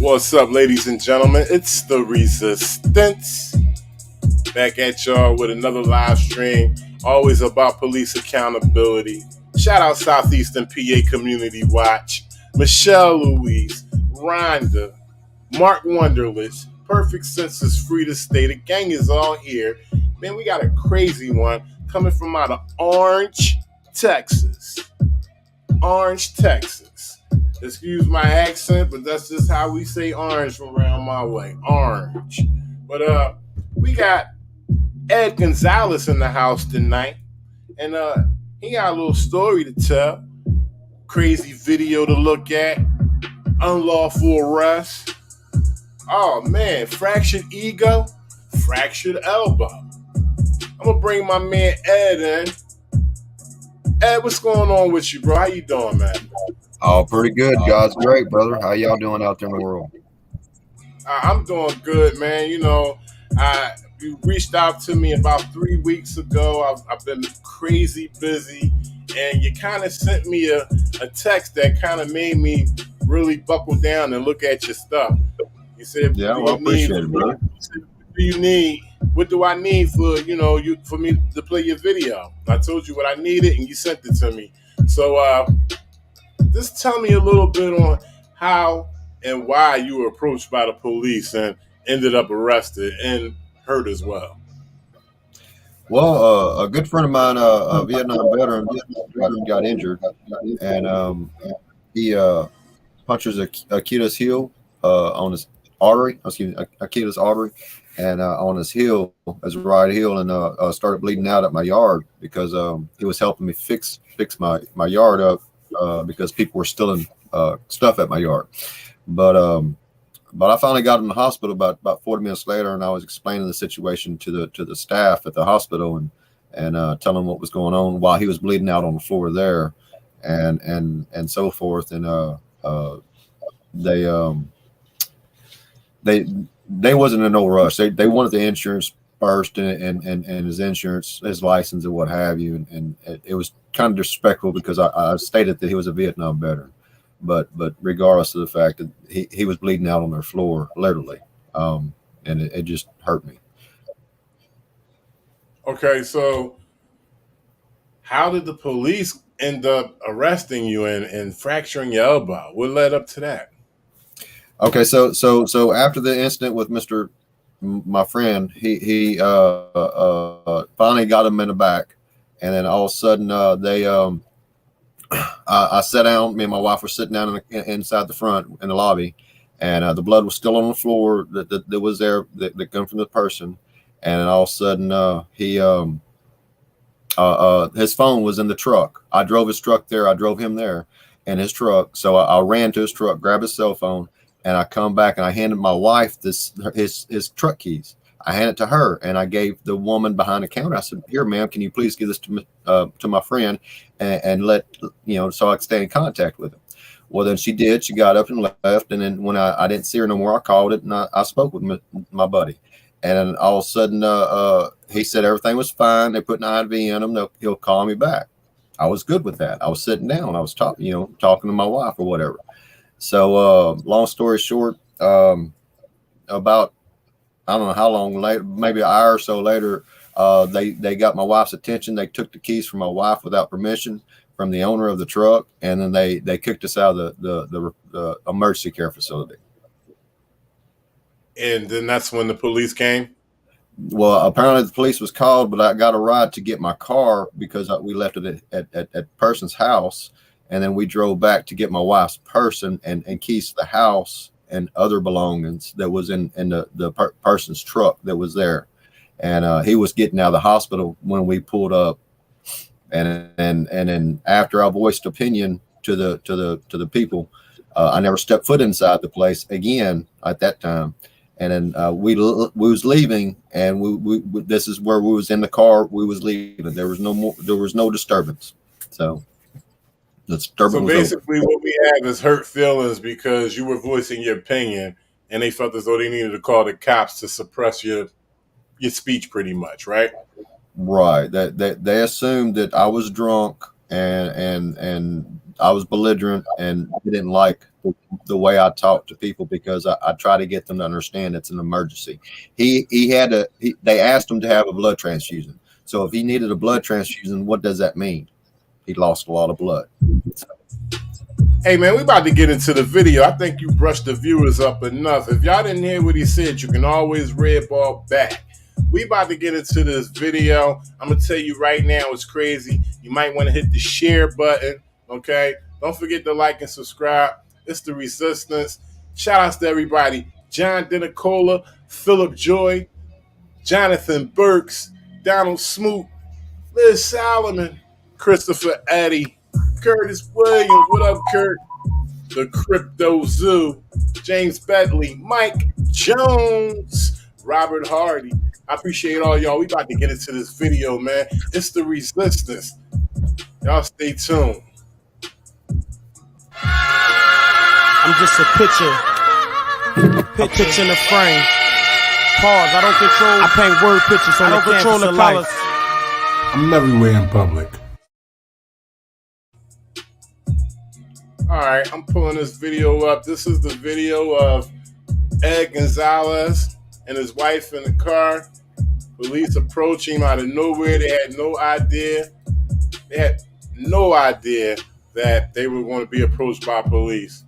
What's up, ladies and gentlemen? It's the Resistance. Back at y'all with another live stream. Always about police accountability. Shout out Southeastern PA Community Watch. Michelle Louise, Rhonda, Mark Wonderlist, Perfect Senses, Free to Stay. The gang is all here. Man, we got a crazy one coming from out of Orange, Texas. Orange, Texas. Excuse my accent, but that's just how we say orange from around my way. Orange. But we got Ed Gonzalez in the house tonight. And he got a little story to tell. Crazy video to look at. Unlawful arrest. Oh man, fractured ego, fractured elbow. I'm gonna bring my man Ed in. Ed, what's going on with you, bro? How you doing, man? Oh, pretty good. God's great, brother. How y'all doing out there in the world? I'm doing good, man. You know, you reached out to me about 3 weeks ago. I've been crazy busy, and you kind of sent me a text that kind of made me really buckle down and look at your stuff. You said, "Yeah, well, I appreciate it, bro. What do I need for for me to play your video?" I told you what I needed, and you sent it to me. So just tell me a little bit on how and why you were approached by the police and ended up arrested and hurt as well. Well, a good friend of mine, a Vietnam veteran, got injured, and he punctures Achilles heel on his artery. Excuse me, Achilles artery, and on his heel, his right heel, and started bleeding out at my yard because he was helping me fix my yard up because people were stealing stuff at my yard. But I finally got him in the hospital about 40 minutes later, and I was explaining the situation to the staff at the hospital and telling them what was going on while he was bleeding out on the floor there, and so forth. And they wasn't in no rush. They wanted the insurance first and his insurance, his license, and what have you. And it was kind of disrespectful because I stated that he was a Vietnam veteran. But regardless of the fact that he was bleeding out on their floor, literally, and it just hurt me. Okay, so how did the police end up arresting you and fracturing your elbow? What led up to that? Okay, so after the incident with my friend, he finally got him in the back, and then all of a sudden I sat down. Me and my wife were sitting down inside the front in the lobby, and the blood was still on the floor that was there that came from the person. And then all of a sudden, his phone was in the truck. I drove his truck there. I drove him there in his truck. So I ran to his truck, grabbed his cell phone, and I come back and I handed my wife his truck keys. I handed it to her, and I gave the woman behind the counter. I said, "Here, ma'am, can you please give this to my friend and let so I can stay in contact with him." Well, then she did. She got up and left, and then when I didn't see her no more, I called it and I spoke with my buddy, and then all of a sudden he said everything was fine. They put an IV in him. He'll call me back. I was good with that. I was sitting down. I was talking to my wife or whatever. So long story short, about I don't know how long later, maybe an hour or so later, they got my wife's attention. They took the keys from my wife without permission from the owner of the truck, and then they kicked us out of the emergency care facility. And then that's when the police came? Well, apparently the police was called, but I got a ride to get my car because we left it at person's house, and then we drove back to get my wife's purse and keys to the house and other belongings that was in the person's truck that was there. And he was getting out of the hospital when we pulled up. And then after I voiced opinion to the people, I never stepped foot inside the place again at that time. And then we was leaving, and we this is where we was in the car. We was leaving. There was no disturbance. So So basically what we have is hurt feelings because you were voicing your opinion and they felt as though they needed to call the cops to suppress your speech pretty much, right? Right. That they assumed that I was drunk and I was belligerent and they didn't like people the way I talk to people, because I try to get them to understand it's an emergency. They asked him to have a blood transfusion. So if he needed a blood transfusion, what does that mean? He lost a lot of blood. Hey man, we about to get into the video. I think you brushed the viewers up enough. If y'all didn't hear what he said, you can always red ball back. We about to get into this video. I'm gonna tell you right now, it's crazy. You might want to hit the share button. Okay, don't forget to like and subscribe. It's the Resistance. Shout outs to everybody: John Denicola, Philip Joy, Jonathan Burks, Donald Smoot, Liz Solomon, Christopher Eddy, Curtis Williams, what up, Kurt? The Crypto Zoo, James Bentley, Mike Jones, Robert Hardy. I appreciate all y'all. We about to get into this video, man. It's the Resistance. Y'all stay tuned. I'm just a picture in a frame. Pause. I paint word pictures on the canvas of life. I'm everywhere in public. All right, I'm pulling this video up. This is the video of Ed Gonzalez and his wife in the car. Police approach him out of nowhere. They had no idea. That they were going to be approached by police.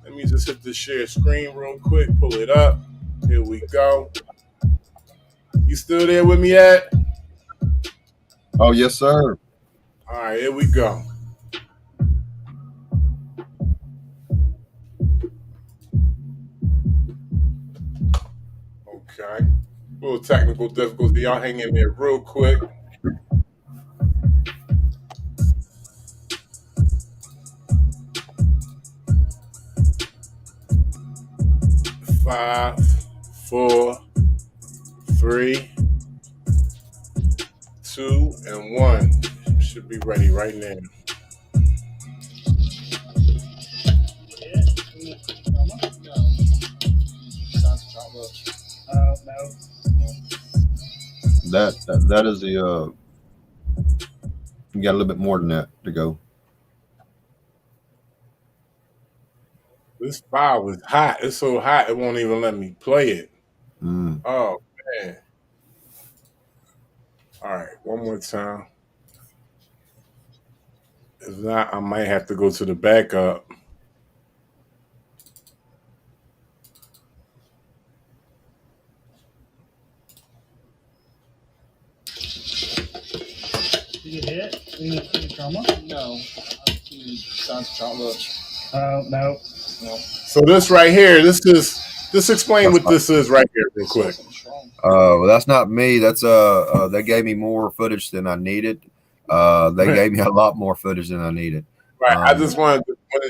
Let me just hit the share screen real quick. Pull it up. Here we go. You still there with me, Ed? Oh, yes, sir. All right, here we go. Okay. A little technical difficulty. Y'all hang in there real quick. Five, 4, 3, 2, and 1. Should be ready right now. That is the you got a little bit more than that to go. This file is hot. It's so hot it won't even let me play it. Oh man. All right, one more time. If not, I might have to go to the backup. Did you get hit? Any trauma? No. Signs of trauma. No. So this right here, this explain what this is right here real quick. Well, that's not me. That's they gave me more footage than I needed. They gave me a lot more footage than I needed. Right. I just wanted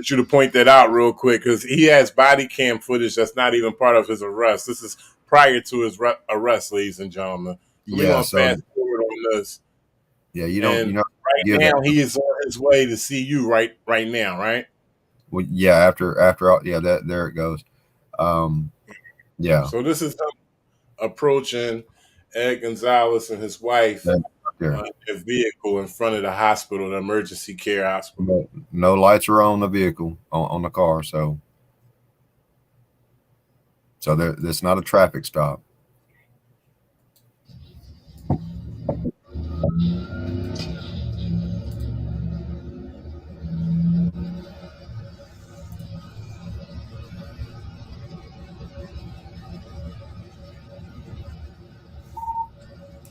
you to point that out real quick, because he has body cam footage that's not even part of his arrest. This is prior to his arrest, ladies and gentlemen. So we're gonna fast forward on this. Yeah, right now he is on his way to see you right now, right? Well, yeah, after all, yeah, there it goes. Yeah. So this is him approaching Ed Gonzalez and his wife in a vehicle in front of the hospital, the emergency care hospital. No lights are on the vehicle, on the car, so there's not a traffic stop.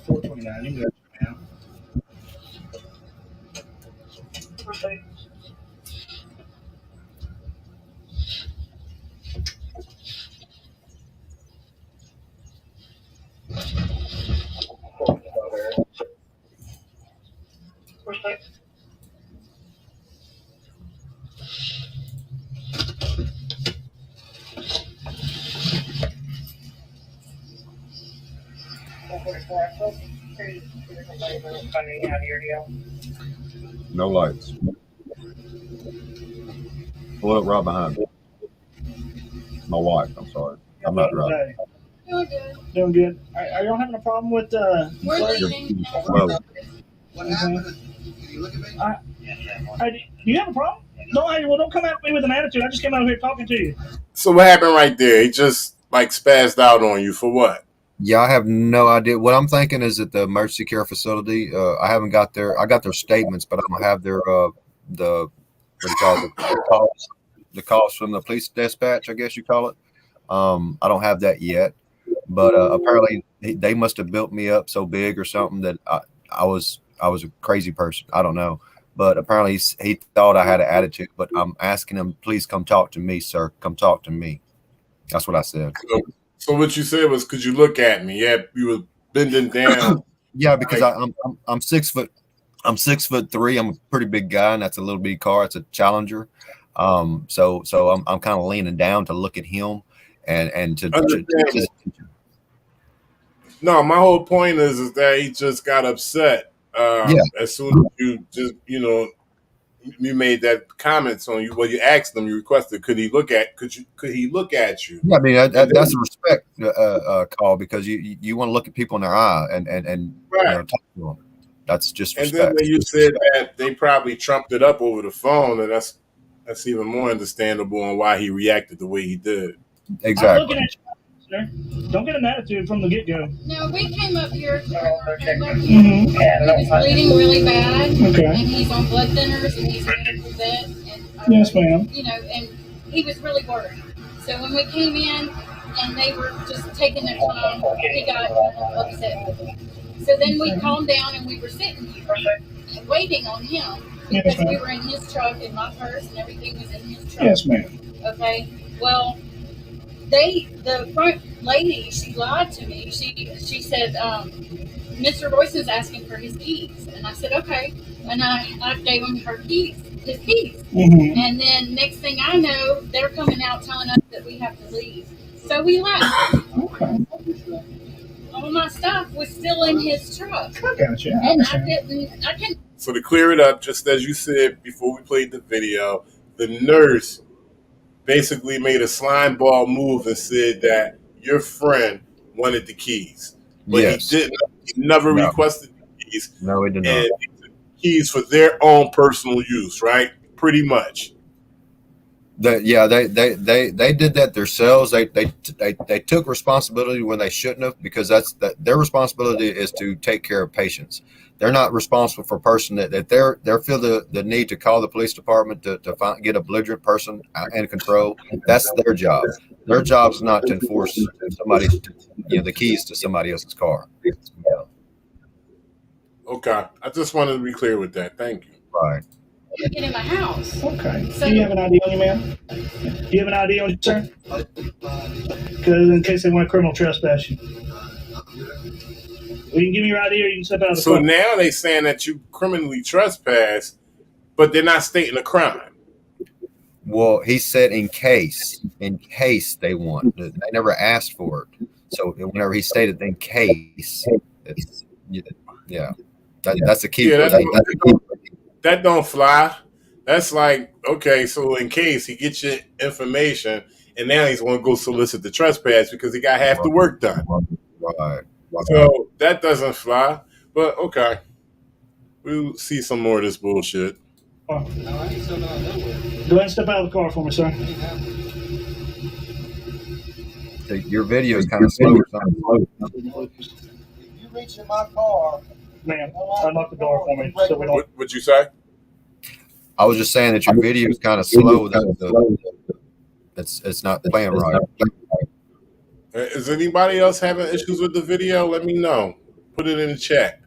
You can go now. Perfect. Perfect. No lights. Pull up right behind me. My wife, I'm sorry. I'm not driving. Doing good. Doing good. Are y'all having a problem with We're leaving. Well, What happened? Can you look at me? do you have a problem? Don't come at me with an attitude. I just came out here talking to you. So what happened right there? He just like spazzed out on you for what? Yeah, I have no idea. What I'm thinking is that the emergency care facility. I haven't got their. I got their statements, but I don't have their the what do you call it, the calls from the police dispatch, I guess you call it. I don't have that yet, but apparently they must have built me up so big or something that I was a crazy person. I don't know, but apparently he thought I had an attitude. But I'm asking him, please come talk to me, sir. Come talk to me. That's what I said. So what you said was, could you look at me? Yeah, you were bending down. Yeah, because I'm 6 foot. I'm 6'3". I'm a pretty big guy, and that's a little bitty car. It's a Challenger. So I'm kind of leaning down to look at him and to No, my whole point is that he just got upset. As soon as you just you made that comments on you. Well, you asked him, you requested, could he look at you? Yeah, I mean that's a respect call, because you want to look at people in their eye and talk to them. That's just respect. And then when you said that they probably trumped it up over the phone, and that's even more understandable on why he reacted the way he did. Exactly. I'm looking at you, sir. Don't get an attitude from the get-go. No, we came up here. He was bleeding really bad, and he's on blood thinners, and he's on prevent. Yes, ma'am. And he was really worried. So when we came in, and they were just taking their time, he got upset with me. So then we calmed down, and we were sitting here waiting on him because we were in his truck, and my purse and everything was in his truck. Yes, ma'am. Okay. Well, the front lady, she lied to me. She said, Mr. Royce is asking for his keys, and I said okay, and I gave him his keys, and then next thing I know, they're coming out telling us that we have to leave. So we left. Okay. All my stuff was still in his truck. I got you. And I didn't. So to clear it up, just as you said before we played the video, the nurse basically made a slime ball move and said that your friend wanted the keys. But he never requested the keys. No, he did not. And keys for their own personal use, right? Pretty much. They did that themselves. They took responsibility when they shouldn't have, because their responsibility is to take care of patients. They're not responsible for a person that they feel the need to call the police department to get a belligerent person in control. That's their job. Their job is not to enforce the keys to somebody else's car. Okay, I just wanted to be clear with that. Thank you. Right. Get in my house. Okay. Do you have an ID on you, ma'am? Do you have an ID on you, sir? Because in case they want to criminal trespass you. Well, you can give me your ID, or you can step out of the car. So now they saying that you criminally trespass, but they're not stating a crime. Well, he said in case they want. They never asked for it. So whenever he stated in case, that's the key. Yeah, that don't fly. That's like, okay, so in case he gets your information, and now he's going to go solicit the trespass because he got half the work done. Right. So that doesn't fly. But okay, we'll see some more of this bullshit. Go ahead and step out of the car for me, sir. Your video is kind of slow. If you reach in my car, ma'am, unlock the door for me so we don't. What'd you say? I was just saying that your video is kind of slow. It's not playing right. Is anybody else having issues with the video? Let me know. Put it in the chat.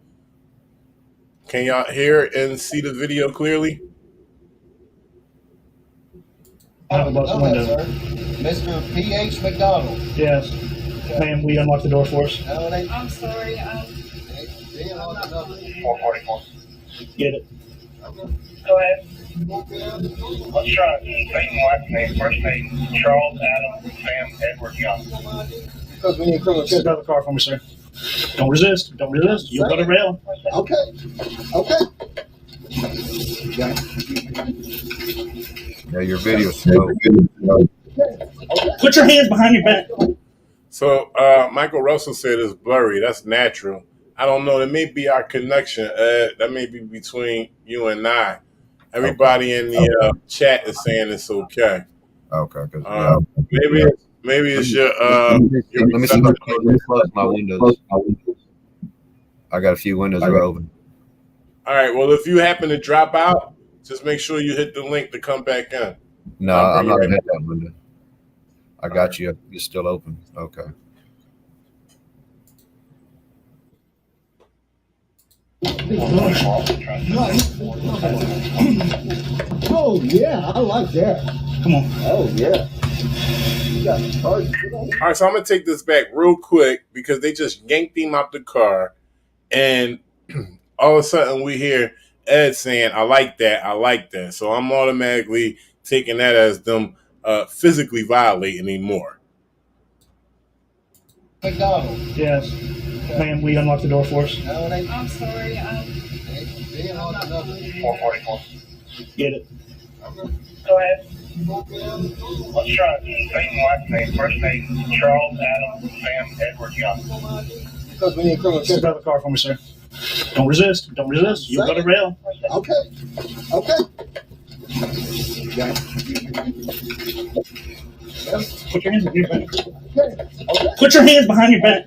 Can y'all hear and see the video clearly? Out of the bus window. Sir. Mr. P.H. McDonald. Yes. Ma'am, will you unlock the door for us? No, they I'm sorry. unlocked another. 444. Get it. Go ahead. What's your last name? First name, Charles Adam Sam Edward Young. Because we need criminal Step out of the car for me, sir. Don't resist. Don't resist. You'll go to rail. Okay. Yeah, your video is slow. Put your hands behind your back. So Michael Russell said it's blurry. That's natural. I don't know. That may be our connection. That may be between you and I. Everybody in the chat is saying it's okay. Okay. Yeah. Maybe it's your Let me see. Let me close my windows. I got a few windows that are open. All right. Well, if you happen to drop out, just make sure you hit the link to come back in. No, I'm not gonna hit that window. I got you. You're still open. Okay. Oh yeah, I like that. Come on. Oh yeah. All right, so I'm gonna take this back real quick because they just yanked him out the car, and all of a sudden we hear Ed saying, "I like that, I like that." So I'm automatically taking that as them physically violating him more. McDonald. Yes. Ma'am, will you unlock the door for us? No, it ain't. I'm sorry. Being on another. 444. Get it. Go ahead. Let's try it. Same last name, first name, Charles Adam Sam Edward Young. Because we need criminal Step out of the car for me, sir. Don't resist. Don't resist. You'll go to rail. Okay. Okay. Put your hands behind your back. Okay. Put your hands behind your back.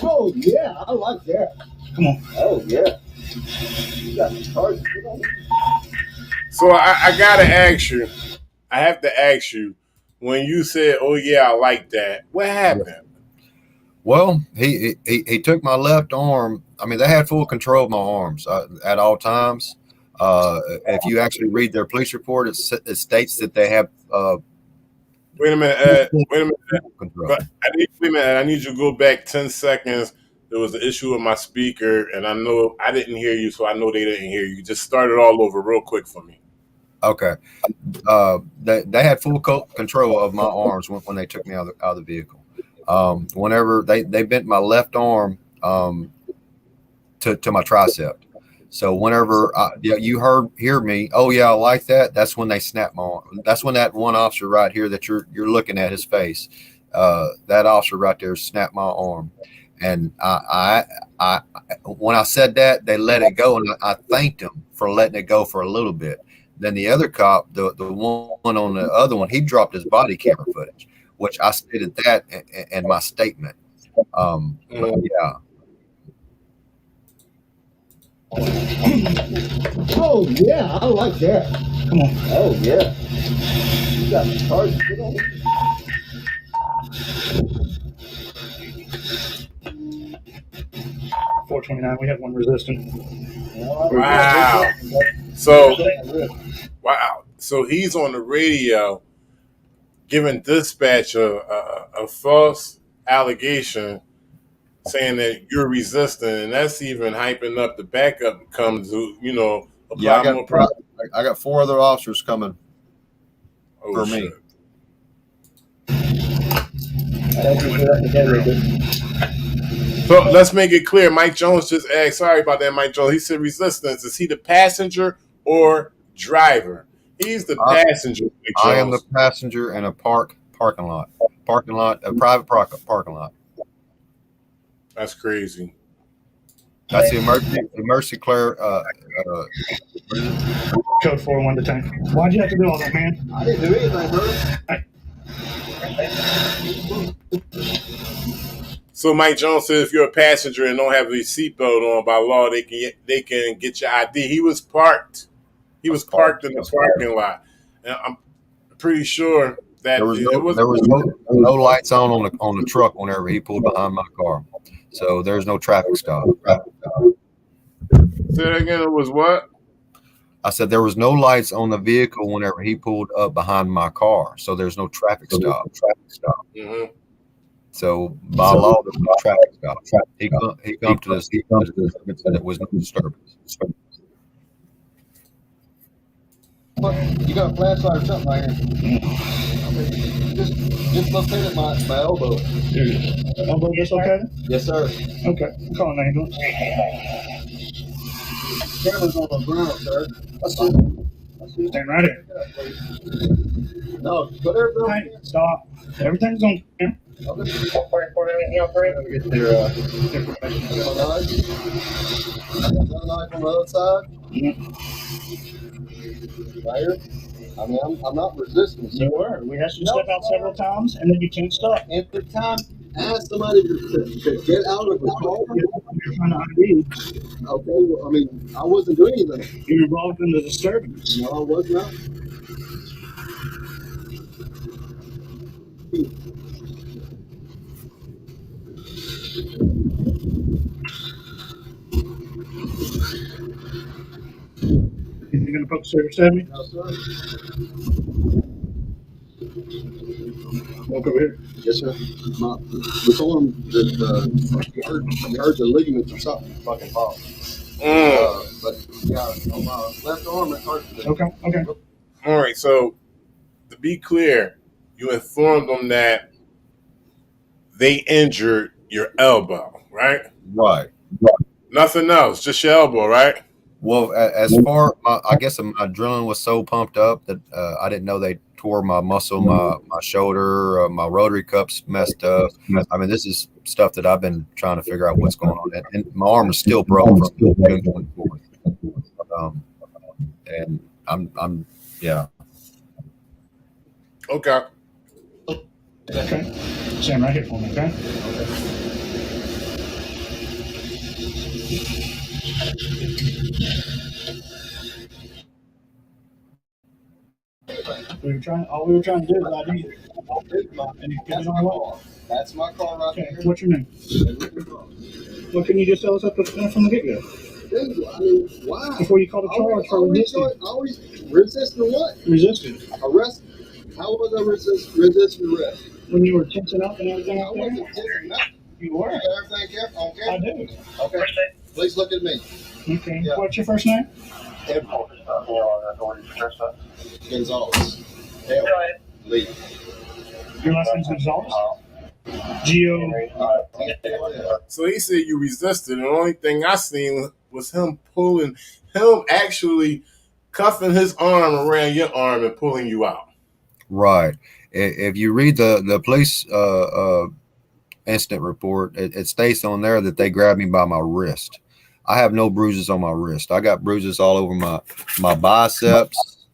Oh yeah, I like that. Come on. Oh yeah. You got charges. So I gotta ask you. I have to ask you. When you said, "Oh yeah, I like that," what happened? Well, he took my left arm. I mean, they had full control of my arms at all times. If you actually read their police report, it states that they have. Wait a minute. Wait a minute. But I need you to go back 10 seconds. There was an issue with my speaker, and I know I didn't hear you, so I know they didn't hear you. Just start it all over real quick for me. Okay. They had full control of my arms when they took me out of the vehicle. Whenever they bent my left arm to my tricep. So whenever you hear me, oh yeah, I like that. That's when they snapped my arm. That's when that one officer right here that you're looking at his face, that officer right there snapped my arm. And I when I said that, they let it go, and I thanked him for letting it go for a little bit. Then the other cop, the one on the other one, he dropped his body camera footage, which I stated that in my statement. But yeah. Oh yeah, I like that. Come on. Oh yeah. You got charges. 429. We have one resisting. Wow. So, wow. So he's on the radio giving dispatch a false allegation saying that you're resisting, and that's even hyping up the backup to come to, apply more pressure. I got 4 other officers coming for me. So let's make it clear. Mike Jones just asked, sorry about that, Mike Jones. He said resistance. Is he the passenger or driver? He's the passenger. I am the passenger in a parking lot, a private parking lot. That's crazy. That's the emergency clear. Code 4-1 to 10. Why'd you have to do all that, man? I didn't do anything, bro. So Mike Jones said if you're a passenger and don't have a seatbelt on, by law they can get your ID. He was parked. He was parked in the parking lot, and I'm pretty sure that there was no lights on the truck whenever he pulled behind my car. So there's no traffic stop. Say that again. It was what? I said there was no lights on the vehicle whenever he pulled up behind my car. So there's no traffic stop. Mm-hmm. So by law, there's no traffic stop. He come to this. There was no disturbance. You got a flashlight or something right here. Just located my elbow. Elbow just okay? Yes, sir. Okay. I'm calling an ambulance. Camera's on the ground, sir. That's it. Stand right here. No, put everything. Hey, stop. Everything's on camera. 144, anything else, Ray? Get their information. Another knife on the other side. Right here. I mean, I'm not resisting. You were. We asked you to step out several times, and then you can't stop. At the time, ask somebody to get out of the car. You're trying to ID. Okay, well, I mean, I wasn't doing anything. You're involved in the disturbance. No, I was not. Is he going to poke the service at me? No, sir. Walk over here. Yes, sir. We told him that you heard the ligaments or something fucking pop. But yeah, on my left arm it hurt. Okay. All right, so to be clear, you informed them that they injured your elbow, right? Right. Nothing else, just your elbow, right? Well, as far, I guess my adrenaline was so pumped up that I didn't know they tore my muscle, my shoulder, my rotary cups messed up. I mean, this is stuff that I've been trying to figure out what's going on. And my arm is still broke from June 24th. And I'm, yeah. Okay. Okay. Stand right here for me, okay? All we were trying to do is ID you. And you get it on what? That's my car right Okay. there. What's your name? Well, can you just tell us up from the get-go? Dude, I mean, why? Before you call the charge for resisting. Always resisting what? Resisting. Arrest? How was I resisting arrest? When you were tensing up and everything I out there? wasn't tensing up. You were. You got everything careful? I Okay. do. Okay. Please look at me. Okay. Yeah. What's your first name? Gonzalez. Lee. Your last name's Gonzalez? Geo. So he said you resisted, and the only thing I seen was him actually cuffing his arm around your arm and pulling you out. Right. If you read the police incident report, it states on there that they grabbed me by my wrist. I have no bruises on my wrist. I got bruises all over my biceps.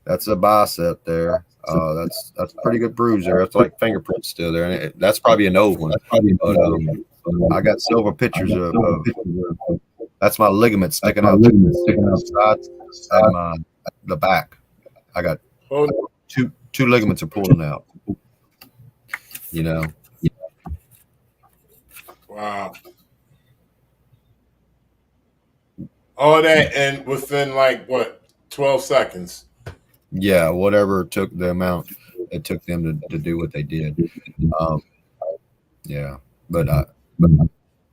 That's a bicep there. That's a pretty good bruise there. That's like fingerprints still there, and that's probably an old one. But, I got silver pictures of that's my ligament sticking out sides and the back. I got two ligaments are pulling out. You know. Wow. All that, and within like what, 12 seconds. Yeah, whatever it took the amount it took them to do what they did. Yeah, but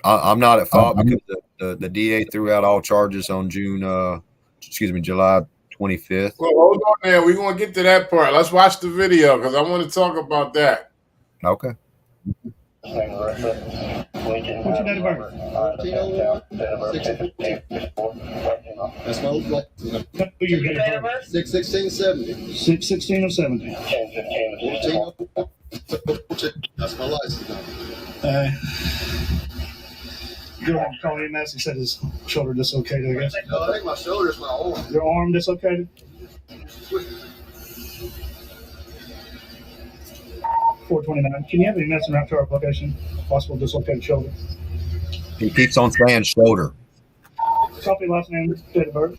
I'm not at fault because the DA threw out all charges on July 25th. Well, hold on there. We're going to get to that part. Let's watch the video because I want to talk about that. Okay. What's your date of birth? That's my old Your date of birth? 6/16/70. 6/16 of 70. 14. That's my license number. Your arm called EMS. He said his shoulder dislocated, I guess. No, I think my shoulder's my arm. Your arm dislocated? 429. Can you have any messing around to our location? Possible dislocated shoulder. He keeps on saying shoulder. Copy last name, date of birth.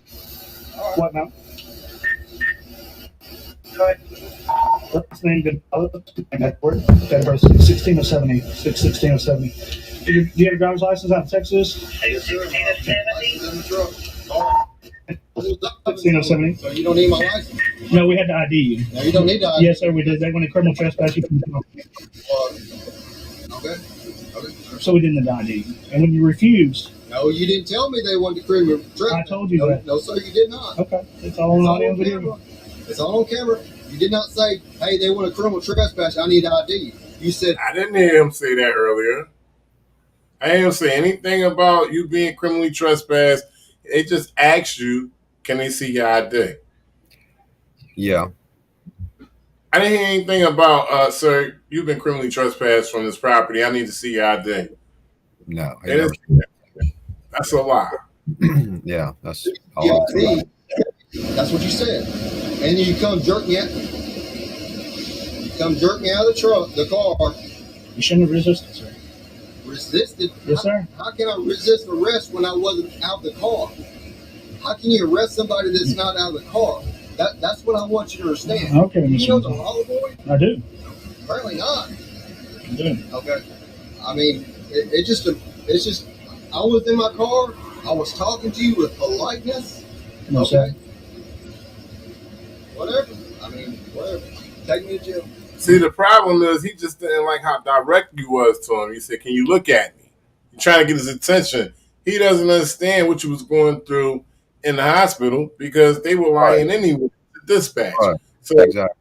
What now? Last name, date of birth. Date of birth, 6/16 of 70. 6/16 of 70. Do you have a driver's license out of Texas? 16 of 70. So you don't need my license? No, we had to ID you. No, you don't need to ID. Yes, sir, we did. They wanted criminal trespass. You can Okay. So we didn't ID you. And when you refused, No, you didn't tell me they wanted to criminal trespass. I told you no, that. No, sir, you did not. Okay, it's all on audio and video. It's all on camera. You did not say, hey, they want a criminal trespass. I need to ID you. You said, I didn't hear him say that earlier. I didn't hear him say anything about you being criminally trespassed. They just asked you, can they see your ID? Yeah. I didn't hear anything about, sir, you've been criminally trespassed from this property. I need to see your ID. No, he It is, never. that's a lie. Yeah, that's Yeah, all. me. That's what you said. And you come jerk me out. Come jerk me out of the car. You shouldn't have resisted, sir. Resisted? Yes, sir. How can I resist arrest when I wasn't out of the car? How can you arrest somebody that's not out of the car? That's what I want you to understand. Okay, Mr. You know the Johnson. law, boy? I do. Apparently not. I do. Okay. I mean, it's just I was in my car. I was talking to you with politeness. No, Okay. sir. Whatever. I mean, whatever. Take me to jail. See, the problem is he just didn't like how direct you was to him. He said, "Can you look at me?" You're trying to get his attention. He doesn't understand what you was going through in the hospital because they were lying anyway to dispatch. Right. So Exactly.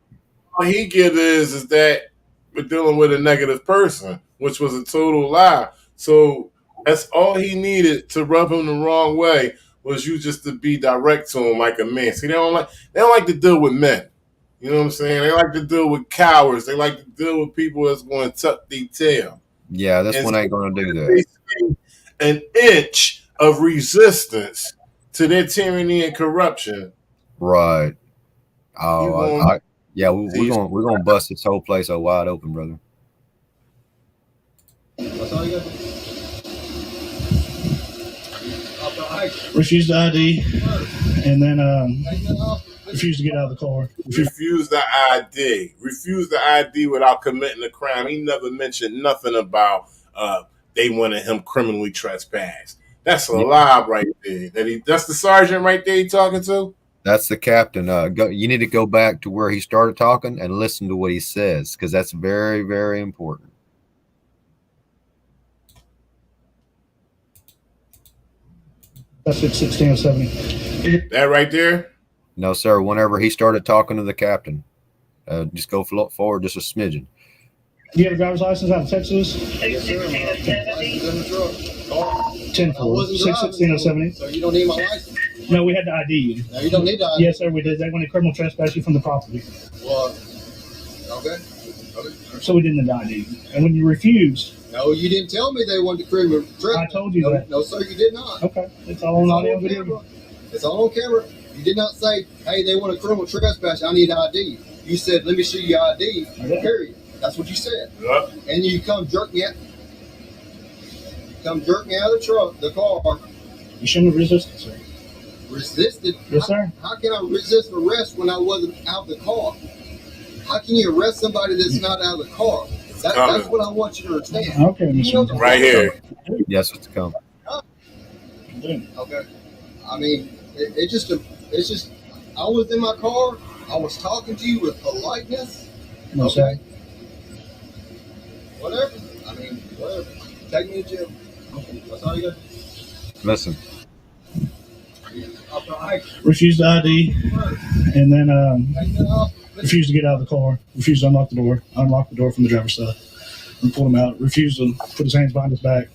all he get is that we're dealing with a negative person, which was a total lie. So that's all he needed to rub him the wrong way was you just to be direct to him like a man. See, they don't like to deal with men. You know what I'm saying? They like to deal with cowards. They like to deal with people that's going to tuck their tail. Yeah, this And one ain't going to do they that. see an inch of resistance to their tyranny and corruption. Right. Oh, yeah, See, we're gonna bust this whole place out wide open, brother. That's all you got to do. Refuse the ID, and then refuse to get out of the car. refuse the ID. Refuse the ID without committing a crime. He never mentioned nothing about they wanted him criminally trespassed. That's a lie right there. That's the sergeant right there he talking to? That's the captain. You need to go back to where he started talking and listen to what he says, because that's very, very important. That's 1670. That right there? No, sir. Whenever he started talking to the captain, just go forward just a smidgen. You have a driver's license out of Texas? Yes, sir. My license in the truck. Car. 10 I wasn't driving, 1670. so you don't need my license. No, we had to ID you. No, you don't need that. Yes, sir, we did. They wanted criminal trespass you from the property. Well, okay. So we didn't ID you. And when you refused, No, you didn't tell me they wanted to criminal trespass. I told you no, that. No, sir, you did not. Okay, it's all on audio video. Camera. It's all on camera. You did not say, hey, they want a criminal trespass. I need ID. You said, let me see your ID. Okay. Period. That's what you said. Yeah. And you come jerk me out. Come jerk me out of the car. You shouldn't have resisted, sir. Resisted? Yes, sir. How can I resist arrest when I wasn't out of the car? How can you arrest somebody that's not out of the car? That's what I want you to understand. Okay, You know the Right here. Yes, it's coming. Okay. I mean, it's just I was in my car. I was talking to you with politeness. No, Okay. sir. Whatever. I mean, whatever. Take me to jail. That's all you got. Listen. Refuse the ID, and then Take me off. refuse to get out of the car. Refuse to unlock the door. Unlock the door from the driver's side and pull him out. Refuse to put his hands behind his back.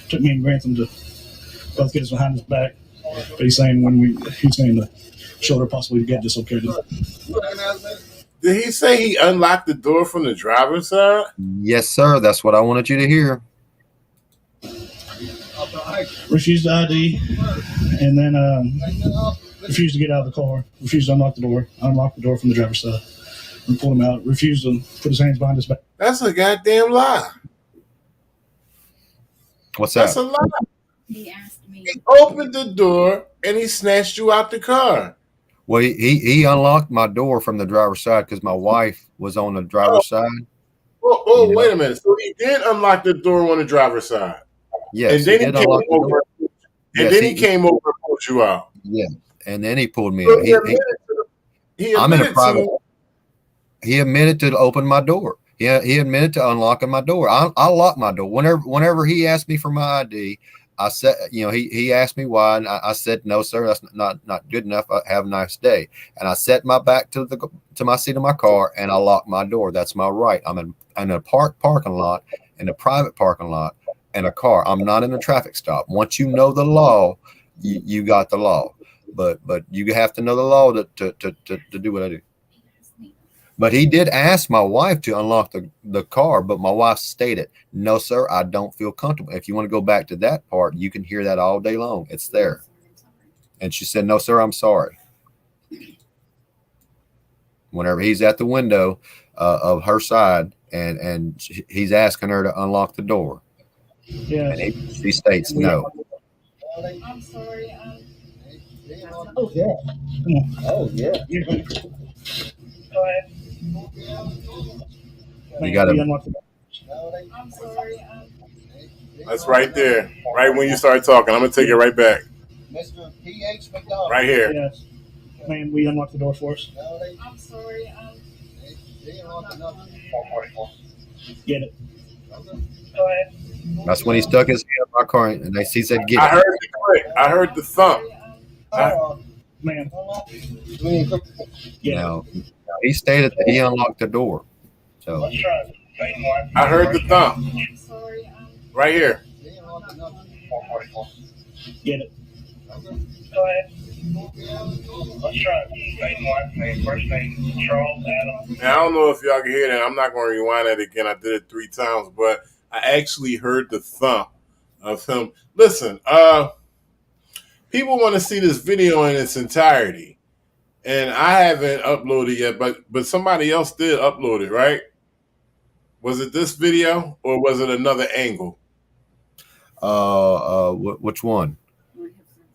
Took me and Grantham to both get us behind his back. But he's saying he's saying the shoulder possibly get dislocated. Did he say he unlocked the door from the driver's side? Yes, sir. That's what I wanted you to hear. Refuse the ID, and then refuse to get out of the car. Refuse to unlock the door. Unlock the door from the driver's side and pull him out. Refuse to put his hands behind his back. That's a goddamn lie. What's that? That's a lie. He asked me. He opened the door and he snatched you out the car. Well, he unlocked my door from the driver's side because my wife was on the driver's side. Oh, Yeah. wait a minute. So he did unlock the door on the driver's side. Yes, and then he did came unlock the over. door. And Yes, then he came over and pulled you out. Yeah, and then he pulled me So out. I'm in a private. He admitted to open my door. Yeah, he admitted to unlocking my door. I lock my door whenever he asked me for my ID. I said, he asked me why, and I said, no, sir, that's not good enough. Have a nice day. And I set my back to my seat of my car, and I locked my door. That's my right. I'm in a parking lot, in a private parking lot, in a car. I'm not in a traffic stop. Once you know the law, you got the law. But you have to know the law to do what I do. But he did ask my wife to unlock the car, but my wife stated, no, sir, I don't feel comfortable. If you want to go back to that part, you can hear that all day long. It's there. And she said, no, sir, I'm sorry. Whenever he's at the window of her side and he's asking her to unlock the door. Yeah. And she states no. I'm sorry. Oh, yeah. Oh, yeah. Go ahead. You got to. I'm sorry. That's right there. Right when you start talking. I'm going to take it right back. Mr. P.H. McDonald. Right here. Yes. Man, we unlock the door for us? I'm sorry. They unlocked another 444. Get it. Go ahead. That's when he stuck his hand in my car and he said, get I it. heard the click. I heard the thump. Man. Now, he stated that he unlocked the door. So Let's try it. I heard the thump. I'm sorry. Right here. 444. Get it. Go ahead. Let's try it. Name, last name, first name, Charles Adam. Now, I don't know if y'all can hear that. I'm not going to rewind that again. I did it 3 times, but I actually heard the thump of him. Listen, people want to see this video in its entirety, and I haven't uploaded yet, but somebody else did upload it, right? Was it this video or was it another angle? which one?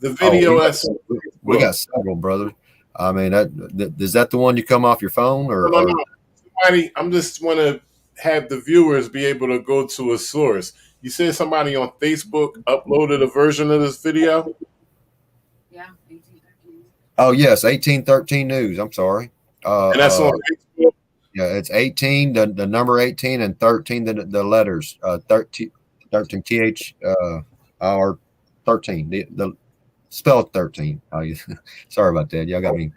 The video we got several, brother. I mean, is that the one you come off your phone or? No. Somebody, I'm just want to have the viewers be able to go to a source. You said somebody on Facebook uploaded a version of this video? Yeah, 1813. Oh yes, 1813 News. I'm sorry. And that's on Facebook? Yeah, it's 18, the number 18, and 13, the letters 13 TH or 13. The spelled 13. Sorry about that. Y'all got me.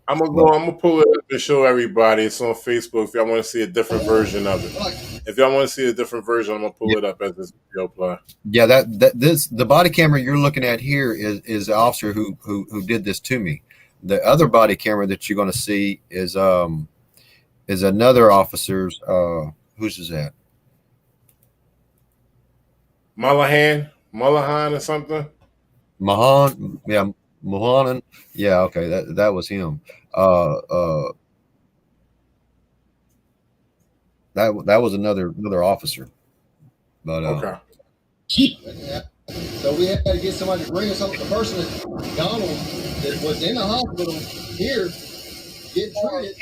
I'm gonna pull it up and show everybody. It's on Facebook. If y'all want to see a different version of it, if y'all want to see a different version, I'm gonna pull it up as this video play. Yeah, the body camera you're looking at here is the officer who did this to me. The other body camera that you're going to see is another officer's. Whose is that? Mullahan or something. Mahan, yeah, Mohanan. Yeah, okay, that was him. That was another officer. But Okay. So we had to get somebody to bring us up. The person that Donald that was in the hospital here, getting treated,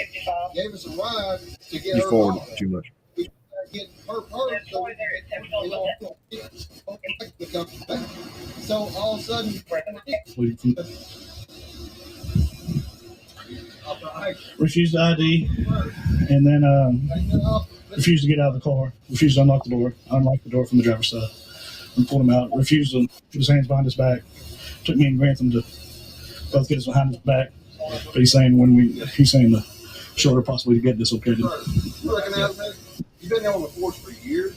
gave us a ride to get you her forward home. too much. Get her first, so we could come back. So all of a sudden, refused the ID, and then refused to get out of the car. Refused to unlock the door. Unlocked the door from the driver's side and pulled him out. Refused to put his hands behind his back. Took me and Grantham to both get us behind his back. But he's saying the shoulder possibly to get dislocated. You recognize me? You've been there on the force for years.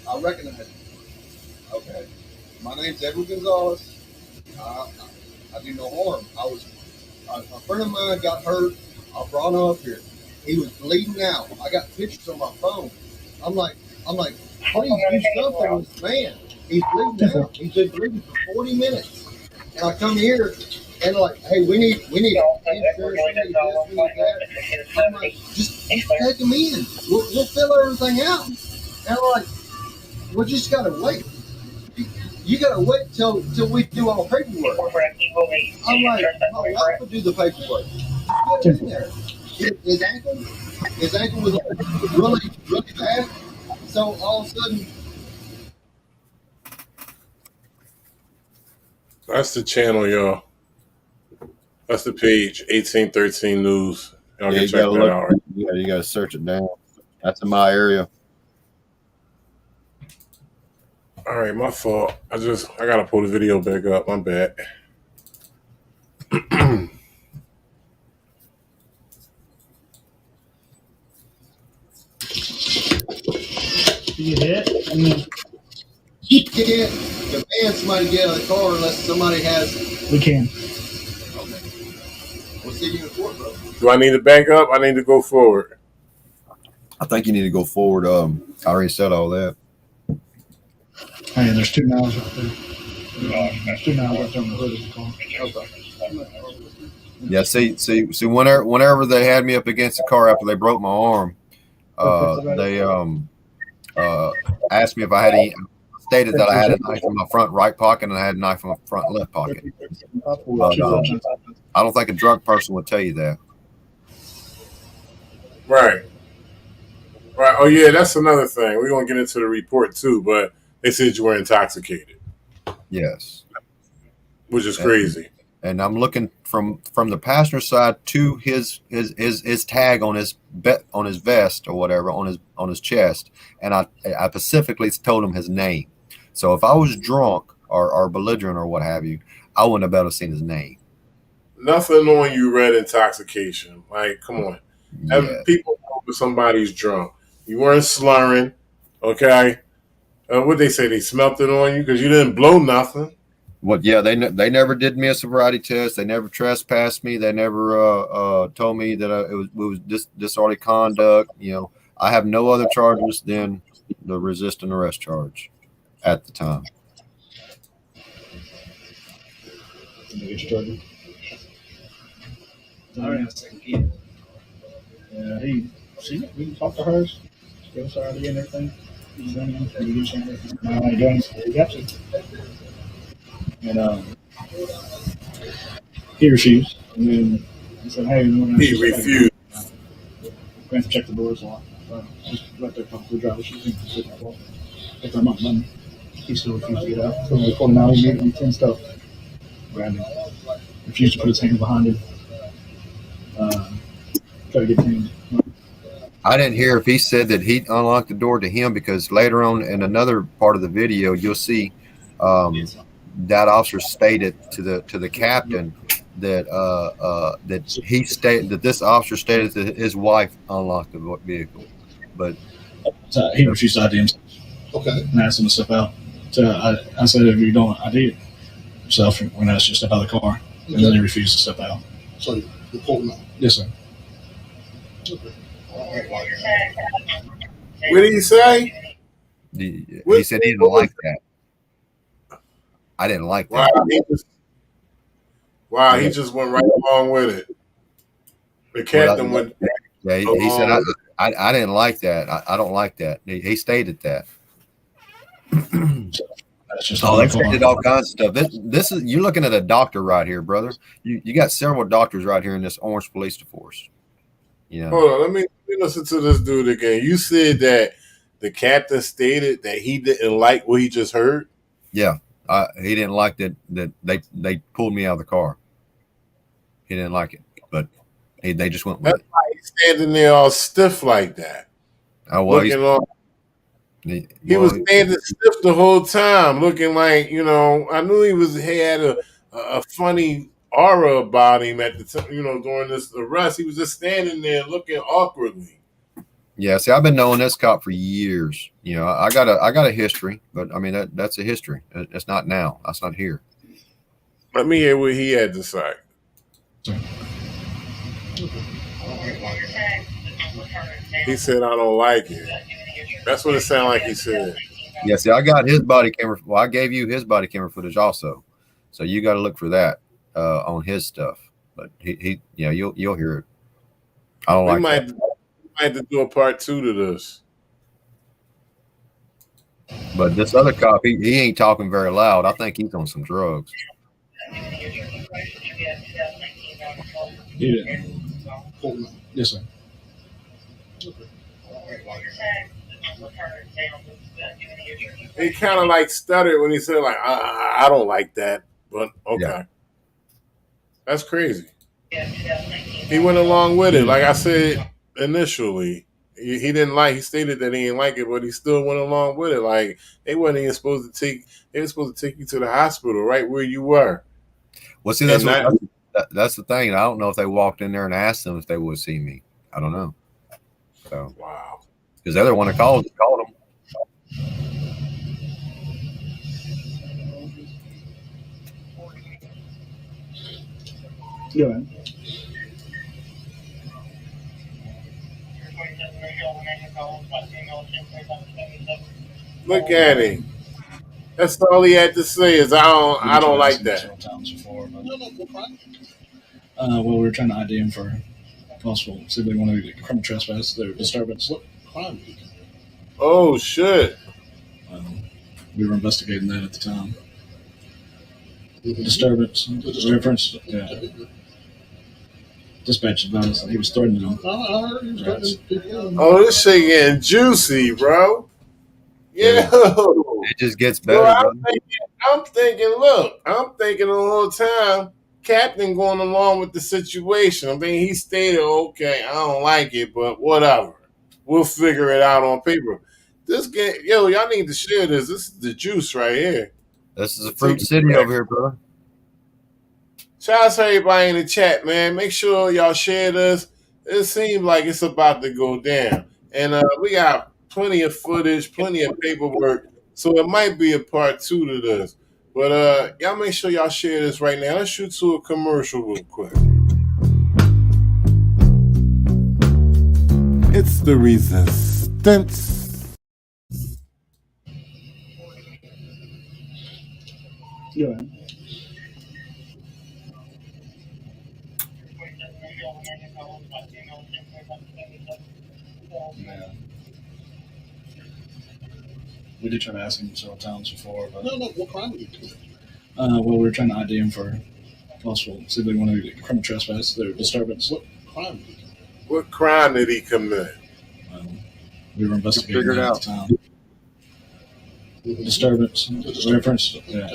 I recognize you. Okay. My name's Edward Gonzalez. I do no harm. A friend of mine got hurt. I brought him up here. He was bleeding out. I got pictures on my phone. I'm like, please do something with this man. He's bleeding out. He's been bleeding for 40 minutes. And I come here and like, hey, we need insurance, we need this, we need that. I'm like, just take him in. We'll fill everything out. And I'm like, we just gotta wait. You gotta wait till we do all the paperwork. I'm like, my wife will do the paperwork. Get him in there. His ankle was really, really bad. So all of a sudden, That's the channel, y'all. That's the page, 1813 News. Y'all can check that out. Yeah, you got to search it down. That's in my area. All right, my fault. I gotta pull the video back up. My bad. You hit? you can't demand somebody to get out of the car unless somebody has. We can. Okay. We'll see you in court, bro. Do I need to back up? I need to go forward. I think you need to go forward. I already said all that. Hey, there's 2 miles right there. There's 2 miles right there on the hood of the car. Yeah, see, whenever they had me up against the car after they broke my arm, they asked me if I had any. Stated that I had a knife in my front right pocket and I had a knife in my front left pocket. But, I don't think a drug person would tell you that. Right. Right. Oh yeah, that's another thing. We're gonna get into the report too, but they said you were intoxicated. Yes. Which is crazy. And I'm looking from the passenger side to his tag on his vest or whatever on his chest, and I specifically told him his name. So if I was drunk or belligerent or what have you, I wouldn't have better seen his name. Nothing on you read intoxication. Like, come on. Yeah. People know if somebody's drunk. You weren't slurring, okay? What they say? They smelt it on you because you didn't blow nothing. Well, yeah, they never did me a sobriety test. They never trespassed me. They never told me that it was disorderly conduct. You know, I have no other charges than the resisting arrest charge at the time. Yeah, we can talk to her. Give us our idea and everything. We got you. And he refused. And then he said, "Hey, he refused. We have to check the doors a lot. Just let their come through driver. She thinks it's good. If I'm not money, he still refused to get out. So we pulled him out. He made him 10 stuff. Grabbed him. Refused to put his hands behind him. Try to get him. I didn't hear if he said that he unlocked the door to him, because later on in another part of the video, you'll see that officer stated to the captain that he stated that this officer stated that his wife unlocked the vehicle, but he refused to ID himself. Okay. And I asked him to step out. So I said, if you don't ID yourself, when I asked you to step out of the car, and then he refused to step out. So you pulled him out? Yes, sir. Okay. What did he say? He said he didn't like that. I didn't like that. He just went right along with it. The captain went. Yeah, he said, I didn't like that. I don't like that. He stated that. That's just they stated all kinds of stuff. This is, you're looking at a doctor right here, brother. You got several doctors right here in this Orange Police Force. You know. Hold on, let me listen to this dude again. You said that the captain stated that he didn't like what he just heard. Yeah, he didn't like that they pulled me out of the car. He didn't like it, but they just went with it. That's why he's standing there all stiff like that. Oh, well, he was standing stiff the whole time, looking like, I knew he had a funny aura about him at the time, during this arrest. He was just standing there looking awkwardly. Yeah, see, I've been knowing this cop for years. I got a history, but I mean that's a history. It's not now. That's not here. Let me hear what he had to say. He said, "I don't like it." That's what it sounded like he said. Yeah, see, I got his body camera. Well, I gave you his body camera footage also, so you got to look for that on his stuff. But he you'll hear it. I don't like that. We might have to do a part 2 to this. But this other cop, he ain't talking very loud. I think he's on some drugs. Yeah. Yes, sir. He kind of like stuttered when he said, like, I don't like that, but okay. Yeah. That's crazy. He went along with it. Like I said initially, he didn't like, he stated that he didn't like it, but he still went along with it. Like, they weren't even supposed to they were supposed to take you to the hospital right where you were. Well, see, that's the thing. I don't know if they walked in there and asked them if they would see me. I don't know. So, wow. Because the other one that called him. Yeah, man. Look at him. That's all he had to say is I don't like that. Several times before, but well, we were trying to ID him for possible sibling one of the criminal trespass, their disturbance. What crime? Oh shit. We were investigating that at the time. Disturbance, reference, yeah. Dispatch advised he was threatening them. Oh, this shit getting juicy, bro. Yeah. Yo. It just gets better. Bro, I'm thinking, the whole time, Captain going along with the situation. I mean, he stated, okay, I don't like it, but whatever. We'll figure it out on paper. This game, yo, y'all need to share this. This is the juice right here. This is a fruit city over here, bro. Shout out to everybody in the chat, man. Make sure y'all share this. It seems like it's about to go down. And we got plenty of footage, plenty of paperwork. So it might be a part 2 to this. But y'all make sure y'all share this right now. Let's shoot to a commercial real quick. It's the resistance. Yeah. Yeah. We did try to ask him several times before, but what crime did he do? Well, we were trying to ID him for possible sibling one of the criminal trespass, their disturbance. What crime did he commit? What crime did he commit? We were investigating that at the time. Disturbance, reference, yeah.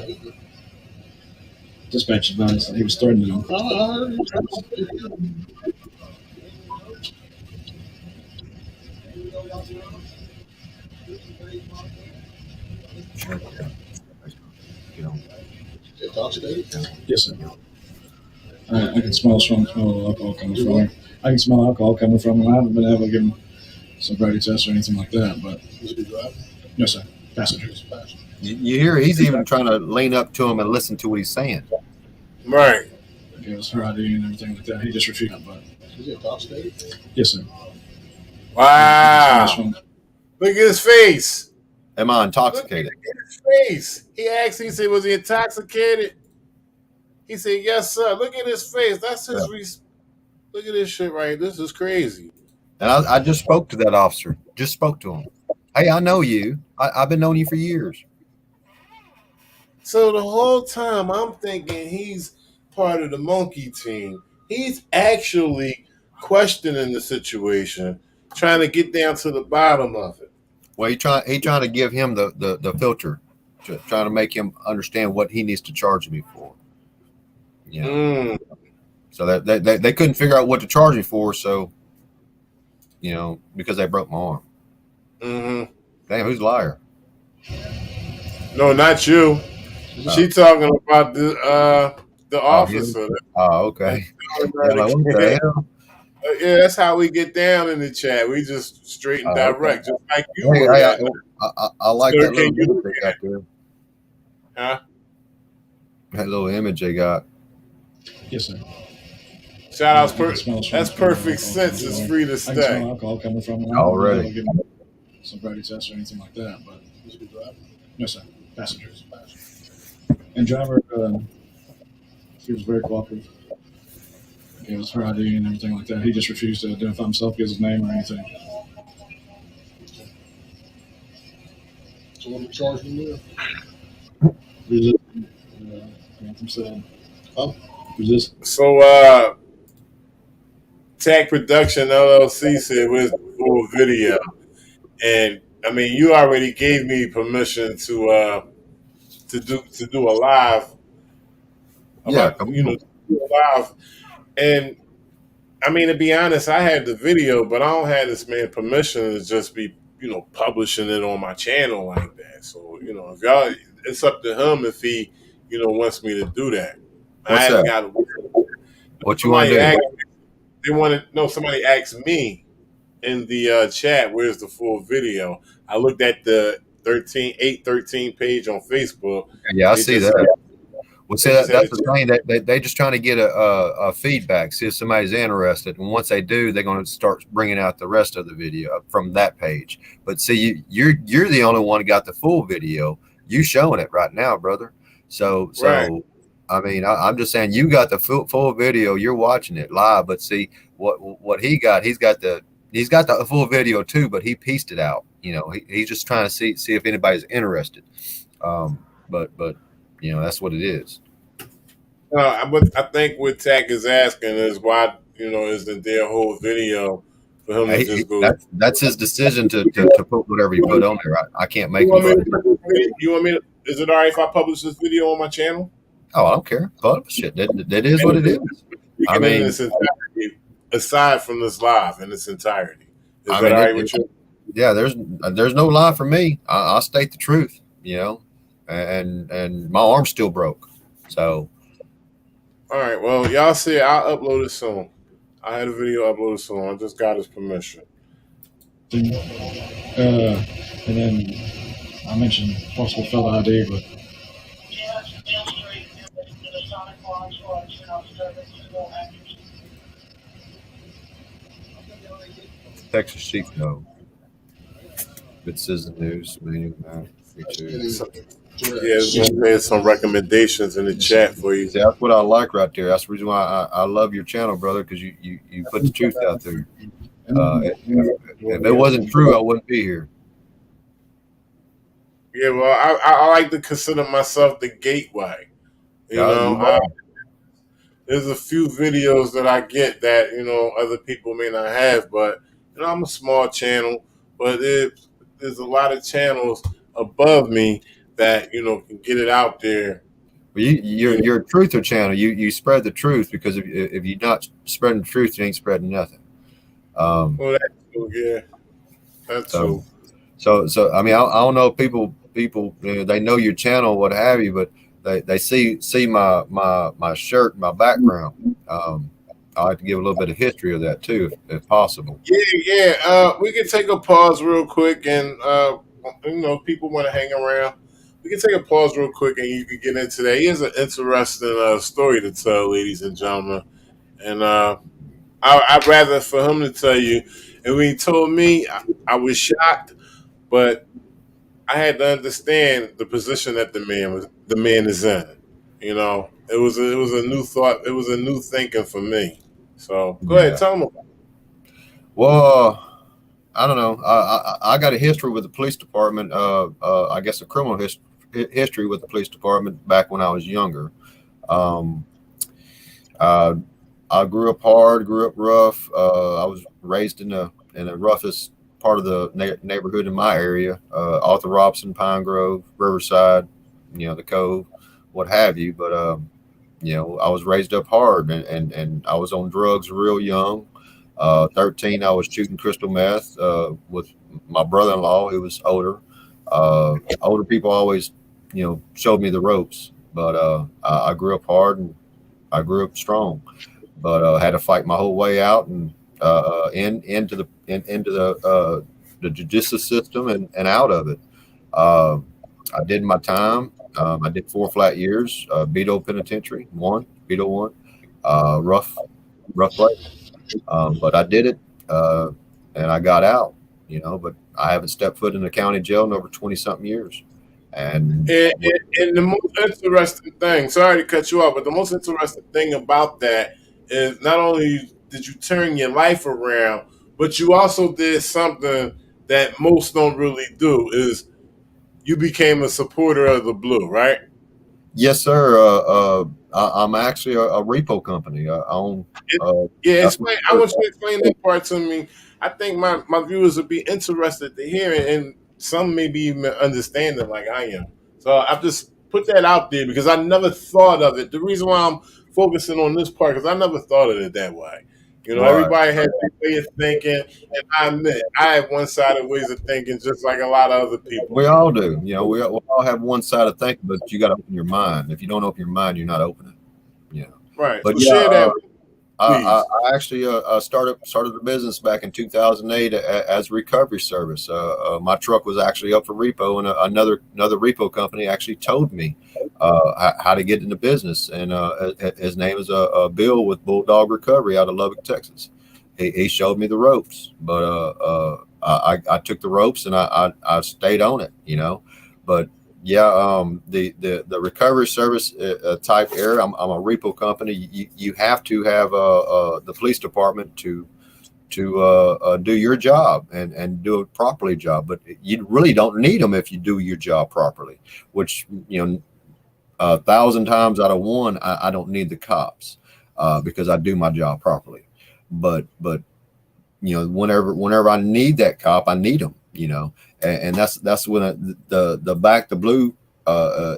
Dispatch advised he was threatening them. Yes, sir. I can smell alcohol coming from him. I can smell alcohol coming from him. I haven't been able to give him sobriety tests or anything like that, but no, sir. Passengers. You hear he's even trying to lean up to him and listen to what he's saying. Right. It was her ID and everything like that. He just refused it, but is he intoxicated? Yes, sir. Wow. Look at his face. Am I intoxicated? Look at his face. He asked, he said, was he intoxicated? He said, yes, sir. Look at his face. That's his look at this shit right. This is crazy. And I just spoke to that officer. Just spoke to him. Hey, I know you. I've been knowing you for years. So the whole time I'm thinking he's part of the monkey team. He's actually questioning the situation, trying to get down to the bottom of it. Well, he trying to give him the filter, trying to make him understand what he needs to charge me for. You know? So that they couldn't figure out what to charge me for. So, because they broke my arm. Mm-hmm. Damn, who's a liar? No, not you. She talking about the officer. Oh, okay. Yeah, that's how we get down in the chat. We just straight and direct, just like you were. I like that little image they got there. Huh? That little image they got. Yes, sir. Shout out, that's perfect sense. It's free to I stay. can smell alcohol coming from him. Already. Sobriety test or anything like that, but no, sir. Passengers. And driver, he was very cooperative. It was her ID and everything like that. He just refused to identify himself, give his name or anything. So what are we charging him with? Resisting. Anthem said. Resist. So, Tag Production LLC said where's the full video? And I mean, you already gave me permission to do a live. Do a live. And I mean, to be honest, I had the video, but I don't have this man permission to just be, publishing it on my channel like that. So, if y'all, it's up to him if he, wants me to do that. What's that? What you want to do? Somebody asked me in the chat, where's the full video? I looked at the 813 page on Facebook. Yeah, I see that. Well, see, that's the thing. They just trying to get a feedback, see if somebody's interested, and once they do, they're going to start bringing out the rest of the video from that page. But see, you're the only one who got the full video. You showing it right now, brother. So Right. I mean, I'm just saying you got the full video. You're watching it live, but see what he got. He's got the full video too, but he pieced it out. You know, he's just trying to see if anybody's interested. But you know, that's what it is. But I think what Tack is asking is why, you know, isn't there a whole video for him to just go? That's his decision to put whatever he put on there. I can't make him. You want me to? Is it all right if I publish this video on my channel? Oh, I don't care. Publish it. That is what it is. I mean, in its entirety, aside from this live in its entirety, is I that mean, all right with you? Yeah, there's no lie for me. I'll state the truth, you know, and my arm's still broke. So, all right. Well, y'all see, I'll upload it soon. I had a video uploaded soon. I just got his permission. And then I mentioned possible fellow ID, but Texas Chief, no. Good Citizen News, Yeah, there's some recommendations in the chat for you. See, that's what I like right there. That's the reason why I love your channel, brother, because you put the truth out there. If it wasn't true, I wouldn't be here. Yeah, well, I like to consider myself the gateway. You know, there's a few videos that I get that, you know, other people may not have, but, you know, I'm a small channel, but there's a lot of channels above me that, you know, can get it out there. Well, you're a truther channel. You spread the truth, because if you're not spreading the truth, you ain't spreading nothing. Well, that's true, yeah. That's true. So I mean, I don't know if people you know, they know your channel, what have you, but they see my shirt, my background. I like to give a little bit of history of that too, if possible. Yeah. We can take a pause real quick, and you know, if people want to hang around, we can take a pause real quick, and you can get into that. He has an interesting story to tell, ladies and gentlemen, and I'd rather for him to tell you. And when he told me, I was shocked, but I had to understand the position that the man is in. You know, it was a new thought. It was a new thinking for me. So go ahead, tell him. Well, I don't know. I got a history with the police department. I guess a criminal history with the police department back when I was younger. I grew up hard, grew up rough. I was raised in the roughest part of the neighborhood in my area, Arthur Robson, Pine Grove, Riverside, you know, the Cove, what have you. But you know, I was raised up hard, and I was on drugs real young. 13, I was shooting crystal meth with my brother-in-law, who was older. Older people always, you know, showed me the ropes. But I grew up hard, and I grew up strong. But had to fight my whole way out and into the judicial system and out of it. I did my time. I did 4 flat years. Beto Penitentiary, Beto 1. Rough place. But I did it, and I got out. You know, but I haven't stepped foot in the county jail in over 20-something years. And the most interesting thing, sorry to cut you off, but the most interesting thing about that is not only did you turn your life around, but you also did something that most don't really do, is you became a supporter of the Blue, right? Yes, sir. I'm actually a repo company. I own. Explain. I want you to explain that part to me. I think my viewers would be interested to hear it, and some maybe even understand it like I am. So I've just put that out there because I never thought of it. The reason why I'm focusing on this part, because I never thought of it that way. You know, right. Everybody has their way of thinking, and I admit I have one-sided ways of thinking, just like a lot of other people. We all do. You know, we all have one side of thinking, but you got to open your mind. If you don't open your mind, you're not opening. You know. Right. But so share that. I actually started the business back in 2008 as a recovery service. My truck was actually up for repo, and another repo company actually towed me how to get into business. And his name is Bill with Bulldog Recovery out of Lubbock, Texas. He showed me the ropes, but I took the ropes and I stayed on it, you know. But yeah, the recovery service type area, I'm a repo company. You have to have the police department to do your job and do a properly job, but you really don't need them if you do your job properly, which, you know, 1,000 times out of one, I don't need the cops because I do my job properly. But you know, whenever I need that cop, I need them, you know, and that's when the back the blue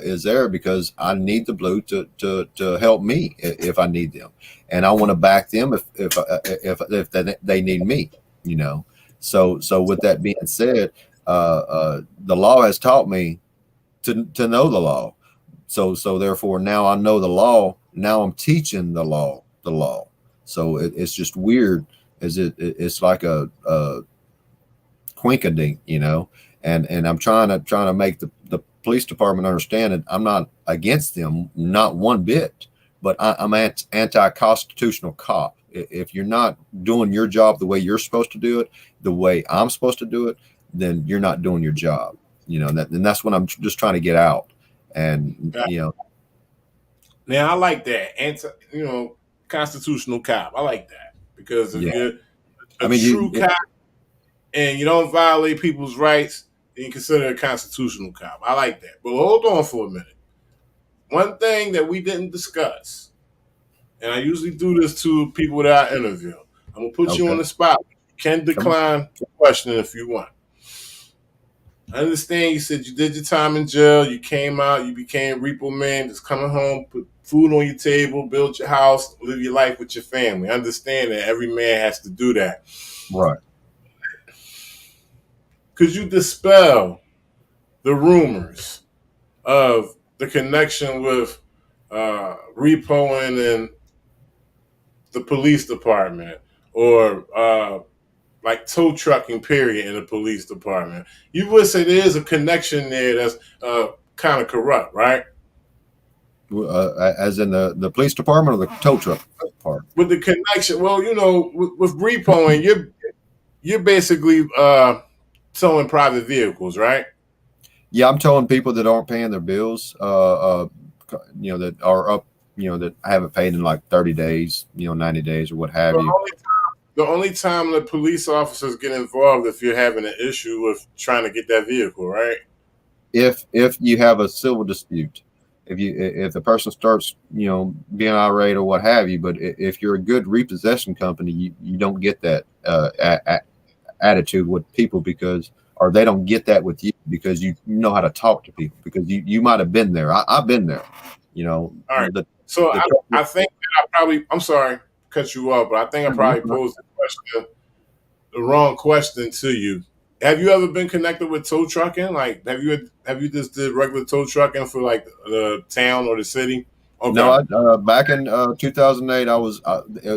is there, because I need the blue to help me if I need them, and I want to back them if they need me, you know. So with that being said, the law has taught me to know the law. So therefore now I know the law. Now I'm teaching the law. So it's just weird. It's like a quinkadink, you know. And I'm trying to make the police department understand that I'm not against them, not one bit. But I'm anti-constitutional cop. If you're not doing your job the way you're supposed to do it, the way I'm supposed to do it, then you're not doing your job. You know, and that's what I'm just trying to get out. And you know, now I like that constitutional cop. I like that, because if you're a true cop and you don't violate people's rights, then you consider a constitutional cop. I like that. But hold on for a minute. One thing that we didn't discuss, and I usually do this to people that I interview. I'm gonna put you on the spot. You can decline the question if you want. I understand you said you did your time in jail, you came out, you became repo man, just coming home, put food on your table, build your house, live your life with your family. I understand that every man has to do that. Right. Could you dispel the rumors of the connection with repoing and the police department, or like tow trucking period in the police department? You would say there is a connection there that's kind of corrupt, right? As in the police department or the tow truck part? With the connection, well, you know, with repoing, you're basically towing private vehicles, right? Yeah, I'm towing people that aren't paying their bills, you know, that are up, you know, that haven't paid in like 30 days, you know, 90 days or what have you. The only time that police officers get involved if you're having an issue with trying to get that vehicle, right? If you have a civil dispute, if the person starts, you know, being irate or what have you, but if you're a good repossession company, you don't get that attitude with people, because, or they don't get that with you, because you know how to talk to people, because you might have been there. I've been there, you know. All right. I think that I'm sorry, cut you off, but I think I probably posed the wrong question to you. Have you ever been connected with tow trucking? Like, have you just did regular tow trucking for like the town or the city? Okay. No, back in 2008,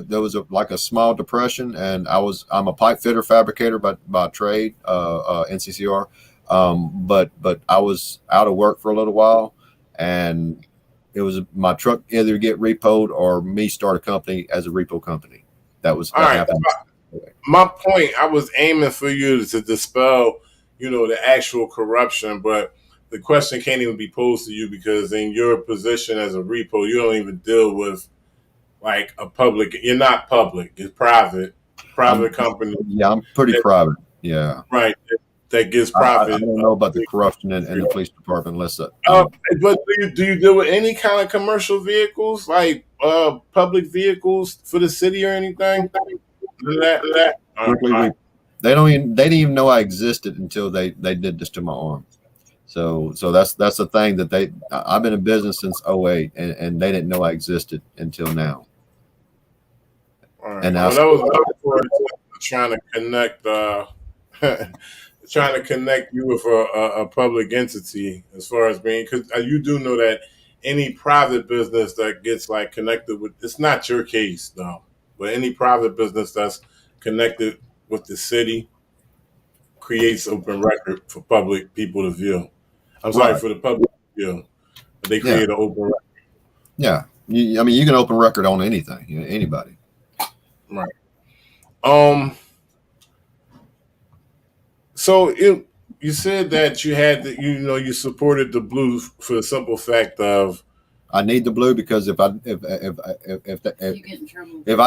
there was like a small depression, and I'm a pipe fitter fabricator by trade, NCCR. But I was out of work for a little while, and it was my truck either get repoed or me start a company as a repo company. That happened. My point, I was aiming for you to dispel, you know, the actual corruption, but the question can't even be posed to you, because in your position as a repo, you don't even deal with like a public. You're not public. It's private company. Yeah, I'm pretty private. Yeah. Right. That gives profit. I don't know about the corruption in the police department, unless but do you deal with any kind of commercial vehicles, like public vehicles for the city or anything? They didn't even know I existed until they did this to my arm. So that's the thing, that I've been in business since 2008, and they didn't know I existed until now. Right. And that was trying to connect trying to connect you with a public entity, as far as being, because you do know that any private business that gets like connected with, it's not your case though, but any private business that's connected with the city creates open record for public people to view. I'm sorry, for the public to view. They create an open record. Yeah. I mean, you can open record on anything, anybody. Right. So you said that you had you supported the blue for the simple fact of I need the blue because if I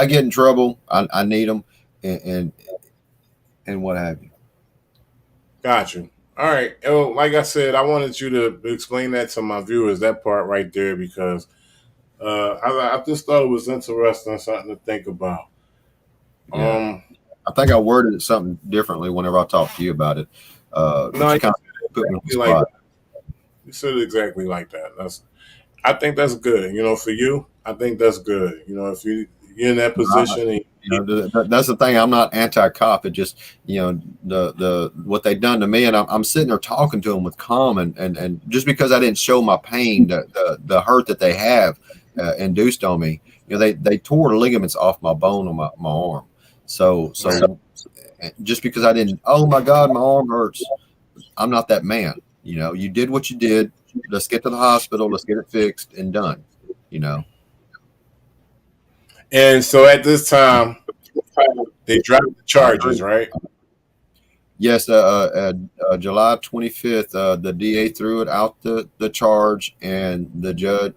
get in trouble, I need them and what have you. Got you. All right. Well, like I said, I wanted you to explain that to my viewers, that part right there, because I just thought it was interesting, something to think about. Yeah. I think I worded it something differently whenever I talked to you about it. No, you kind of put me on the spot. You said it exactly like that. I think that's good. For you, I think that's good. If you're in that position, that's the thing. I'm not anti-cop. It just, the what they've done to me, and I'm sitting there talking to them with calm, and just because I didn't show my pain, the hurt that they have induced on me, they tore the ligaments off my bone on my arm. So just because I didn't, oh my God, my arm hurts. I'm not that man. You did what you did. Let's get to the hospital. Let's get it fixed and done. And so at this time, they dropped the charges, right? Yes. July 25th, the DA threw it out the charge, and the judge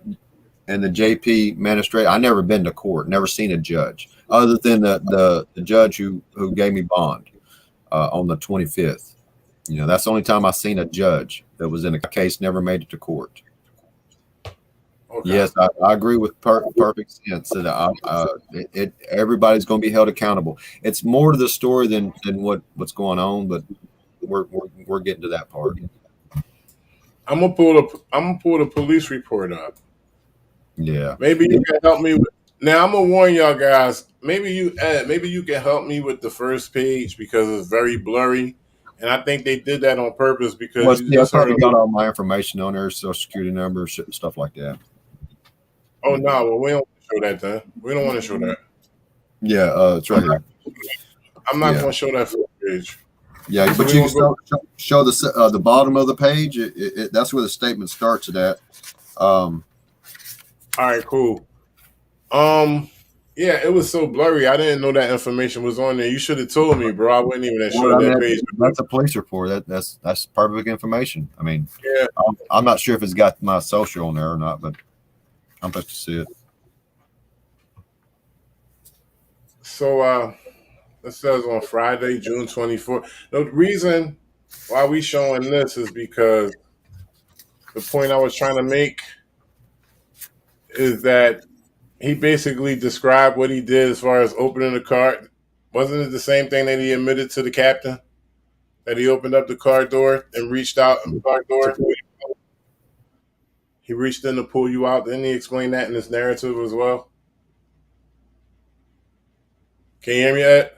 and the JP magistrate. I never been to court, never seen a judge other than the judge who gave me bond on the 25th. That's the only time I've seen a judge that was in a case, never made it to court. Okay. Yes, I agree with perfect sense that everybody's going to be held accountable. It's more to the story than what's going on, but we're getting to that part. I'm gonna pull the police report up. Yeah, maybe you can help me with. Now I'm gonna warn y'all guys. Maybe you can help me with the first page because it's very blurry. And I think they did that on purpose because I probably got all my information on there, social security number, stuff like that. Oh no, well we don't want to show that then. We don't want to show that. Yeah, it's right here. I'm not going to show that first page. Yeah, but you can show the bottom of the page. That's where the statement starts at. All right, cool. Yeah, it was so blurry. I didn't know that information was on there. You should have told me, bro. I wouldn't even have showed that page. That's a police report. That's public information. I mean, yeah. I'm not sure if it's got my social on there or not, but I'm supposed to see it. So it says on Friday, June 24th. The reason why we showing this is because the point I was trying to make is that he basically described what he did as far as opening the car. Wasn't it the same thing that he admitted to the captain? That he opened up the car door and reached out the car door? He reached in to pull you out. Didn't he explain that in his narrative as well? Can you hear me, Ed?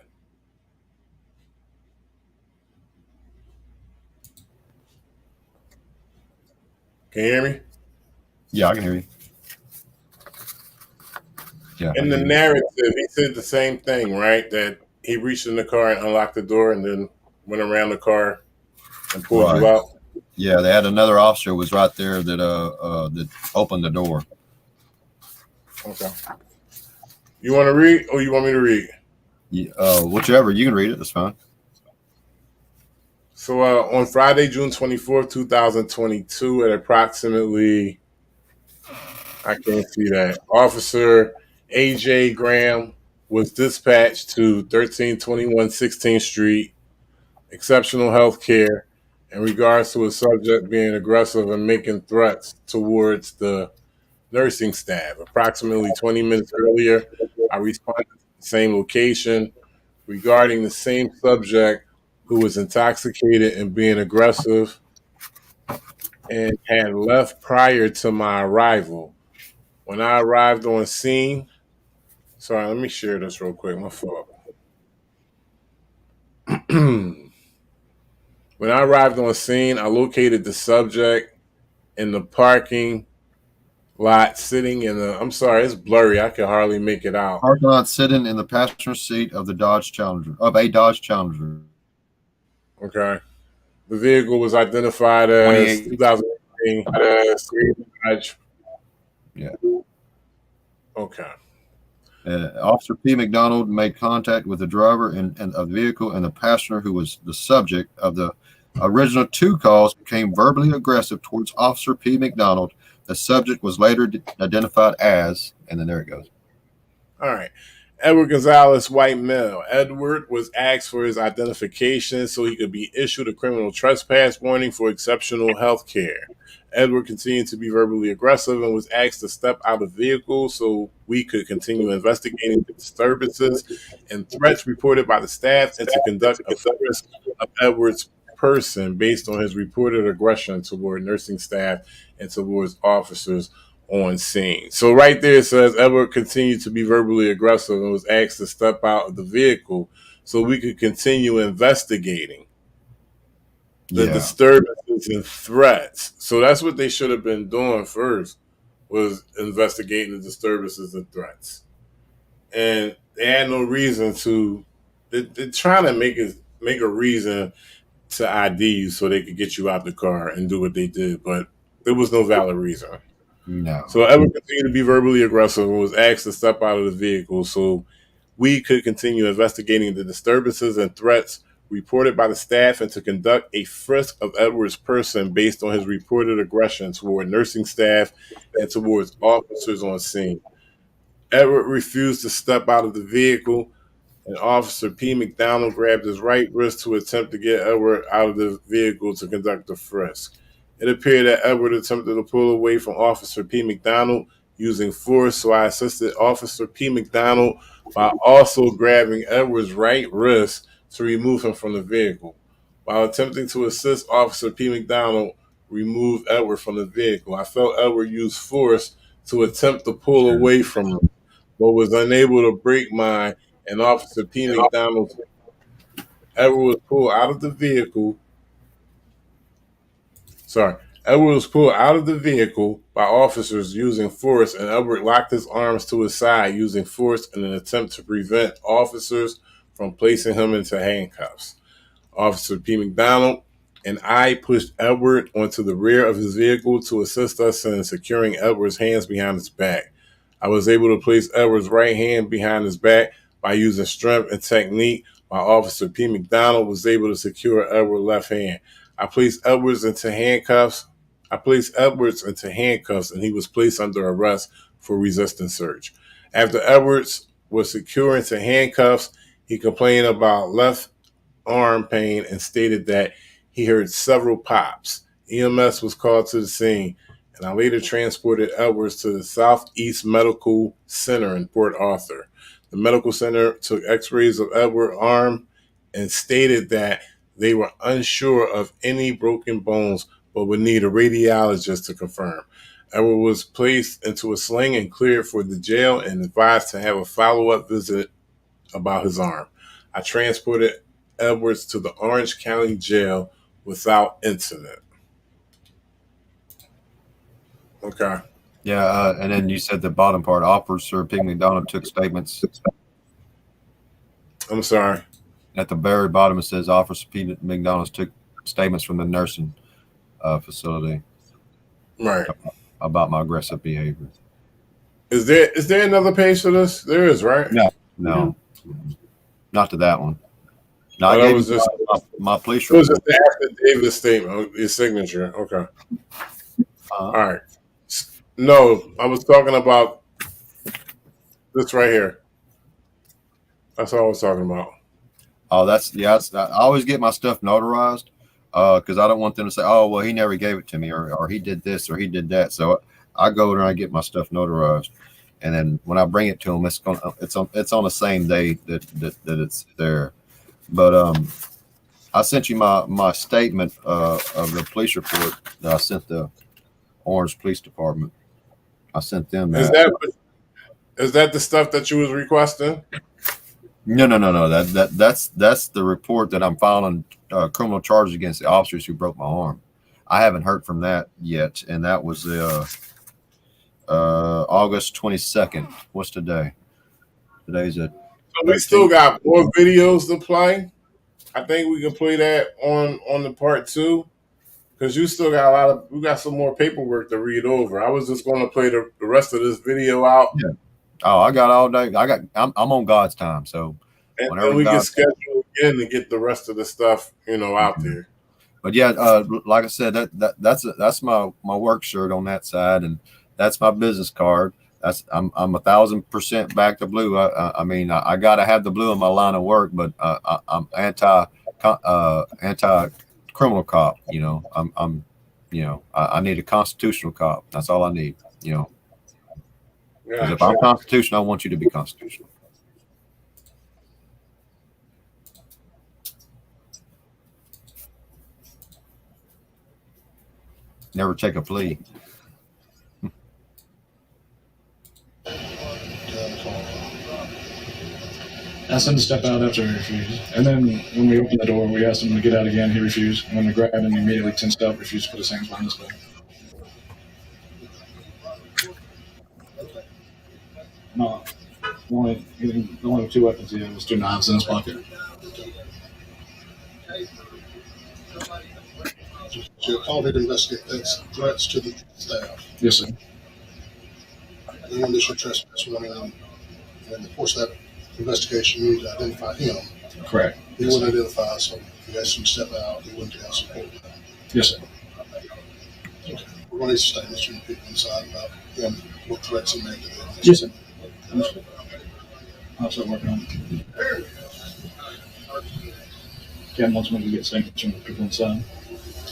Can you hear me? Yeah, I can hear you. Yeah, in the narrative, he said the same thing, right? That he reached in the car and unlocked the door and then went around the car and pulled you out. Yeah, they had another officer was right there that opened the door. Okay. You want to read or you want me to read? Yeah, whichever. You can read it. That's fine. So on Friday, June 24th, 2022, at approximately, I can't see that, Officer A.J. Graham was dispatched to 1321 16th Street, Exceptional Health Care, in regards to a subject being aggressive and making threats towards the nursing staff. Approximately 20 minutes earlier, I responded to the same location regarding the same subject who was intoxicated and being aggressive and had left prior to my arrival. When I arrived on scene, sorry, let me share this real quick. My fault. When I arrived on scene, I located the subject in the parking lot sitting in the, I'm sorry, it's blurry. I can hardly make it out. Parking lot sitting in the passenger seat of a Dodge Challenger. Okay. The vehicle was identified as 2000. Yeah. Okay. Officer P. McDonald made contact with the driver and of the vehicle, and the passenger, who was the subject of the original 2 calls, became verbally aggressive towards Officer P. McDonald. The subject was later identified as, and then there it goes. All right. Edward Gonzalez, white male. Edward was asked for his identification so he could be issued a criminal trespass warning for exceptional health care. Edward continued to be verbally aggressive and was asked to step out of the vehicle so we could continue investigating the disturbances and threats reported by the staff and to conduct a frisk of Edward's person based on his reported aggression toward nursing staff and towards officers on scene. So right there it says Edward continued to be verbally aggressive and was asked to step out of the vehicle so we could continue investigating the disturbances and threats. So that's what they should have been doing first, was investigating the disturbances and threats. And they had no reason to. They're trying to make a reason to ID you so they could get you out the car and do what they did, but there was no valid reason. No. So Edward continued to be verbally aggressive and was asked to step out of the vehicle so we could continue investigating the disturbances and threats reported by the staff and to conduct a frisk of Edward's person based on his reported aggression toward nursing staff and towards officers on scene. Edward refused to step out of the vehicle, and Officer P. McDonald grabbed his right wrist to attempt to get Edward out of the vehicle to conduct the frisk. It appeared that Edward attempted to pull away from Officer P. McDonald using force, so I assisted Officer P. McDonald by also grabbing Edward's right wrist to remove him from the vehicle. While attempting to assist Officer P. McDonald remove Edward from the vehicle, I felt Edward use force to attempt to pull away from him, but was unable to break mine, and Officer P. McDonald, Edward was pulled out of the vehicle. Edward was pulled out of the vehicle by officers using force, and Edward locked his arms to his side using force in an attempt to prevent officers from placing him into handcuffs. Officer P. McDonald and I pushed Edward onto the rear of his vehicle to assist us in securing Edward's hands behind his back. I was able to place Edward's right hand behind his back by using strength and technique, while Officer P. McDonald was able to secure Edward's left hand. I placed Edwards into handcuffs, and he was placed under arrest for resisting search. After Edwards was secured into handcuffs, he complained about left arm pain and stated that he heard several pops. EMS was called to the scene, and I later transported Edwards to the Southeast Medical Center in Port Arthur. The medical center took x-rays of Edward's arm and stated that they were unsure of any broken bones, but would need a radiologist to confirm. Edward was placed into a sling and cleared for the jail and advised to have a follow-up visit about his arm. I transported Edwards to the Orange County Jail without incident. Okay. Yeah, and then you said the bottom part, Officer P. McDonald took statements. I'm sorry. At the very bottom, it says Officer P. McDonald took statements from the nursing facility. Right. About my aggressive behavior. Is there another page for this? There is, right? No. Not to that one. No, I gave just my police report. It was just the affidavit statement, your signature. Okay. All right. No, I was talking about this right here. That's all I was talking about. Oh, I always get my stuff notarized because I don't want them to say, "Oh, well, he never gave it to me," or he did this or he did that. So I go there and I get my stuff notarized, and then when I bring it to them, it's on the same day that it's there. But I sent you my statement of the police report that I sent the Orange Police Department. I sent them that. Is that the stuff that you was requesting? No. That's the report that I'm filing criminal charges against the officers who broke my arm. I haven't heard from that yet, and that was August 22nd. What's today? Today's it. So we still got more videos to play. I think we can play that on the part 2. Because you still got we got some more paperwork to read over. I was just going to play the rest of this video out. Yeah. Oh, I got all day. I'm on God's time. So and whenever then we can God's schedule again to get the rest of the stuff, out there. But yeah, like I said, that's my work shirt on that side, and that's my business card. I'm 1,000% back to blue. I mean, I got to have the blue in my line of work, but I'm anti criminal cop. I need a constitutional cop. That's all I need. Because if I'm constitutional, I want you to be constitutional. Never take a plea. Asked him to step out after he refused. And then when we opened the door, we asked him to get out again. He refused. And when we grabbed him, he immediately tensed up, refused to put his hands behind his back. No. The only two weapons he had was 2 knives in his pocket. So you're called here to investigate threats to the staff. Yes, sir. Then when this your trespass warning, and in the course of that investigation, you need to identify him. Correct. He wouldn't identify, so if you asked him to step out, he wouldn't have support. Yes, sir. Okay. We're going to need statements from the people inside about him, what threats he made to them. Yes, sir. I'll start working on it. Ken wants me to get statements from the people inside.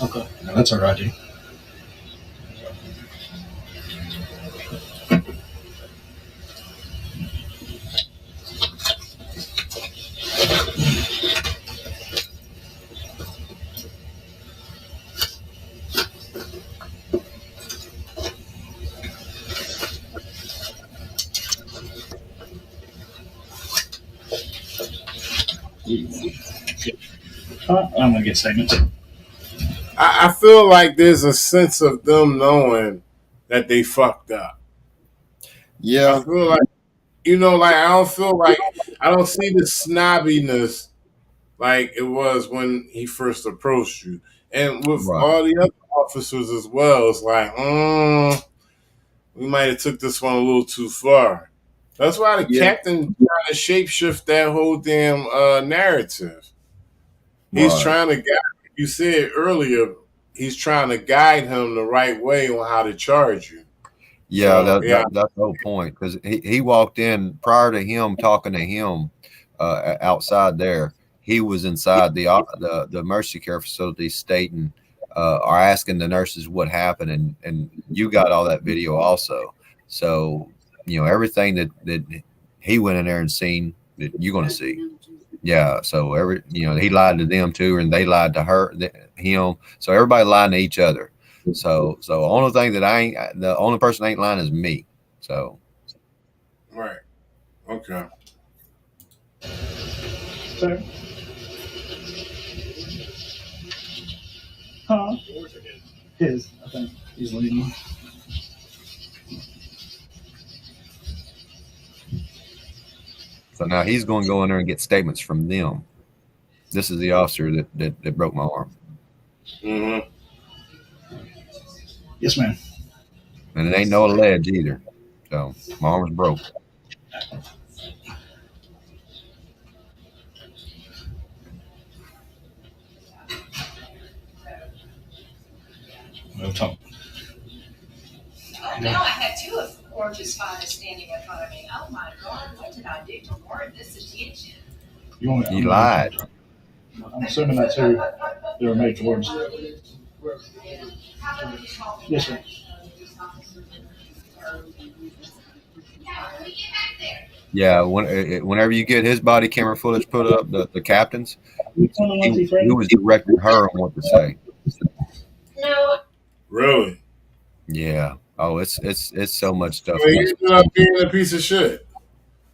Okay. Now that's our ID. I'm going to get statements. I feel like there's a sense of them knowing that they fucked up. Yeah. I feel like, I don't see the snobbiness like it was when he first approached you. And with all the other officers as well, it's like, we might have took this one a little too far. That's why the captain trying to shapeshift that whole damn narrative. He's trying to guide, you said earlier, he's trying to guide him the right way on how to charge you. Yeah, that's the whole point. Because he walked in prior to him talking to him outside there. He was inside the mercy care facility stating or asking the nurses what happened, and you got all that video also. So everything that he went in there and seen that you're going to see. Yeah, so he lied to them too, and they lied to him. So everybody lied to each other. So the only thing the only person that ain't lying is me. So right, okay. Sir? Huh? His, I think. He's leading. So now he's going to go in there and get statements from them. This is the officer that broke my arm. Mm-hmm. Yes, ma'am. And it ain't no ledge either. So my arm's broke. No talk. Oh, now I have 2 gorgeous fathers standing in front of me. Oh my God, what did I do to warrant this attention? You lied. I'm assuming that's who they were made towards. Yes, sir. Yeah, whenever you get his body camera footage put up, the captain's, he was directing her on what to say. No. Really? Yeah. Oh, it's so much stuff. He ended up being a piece of shit.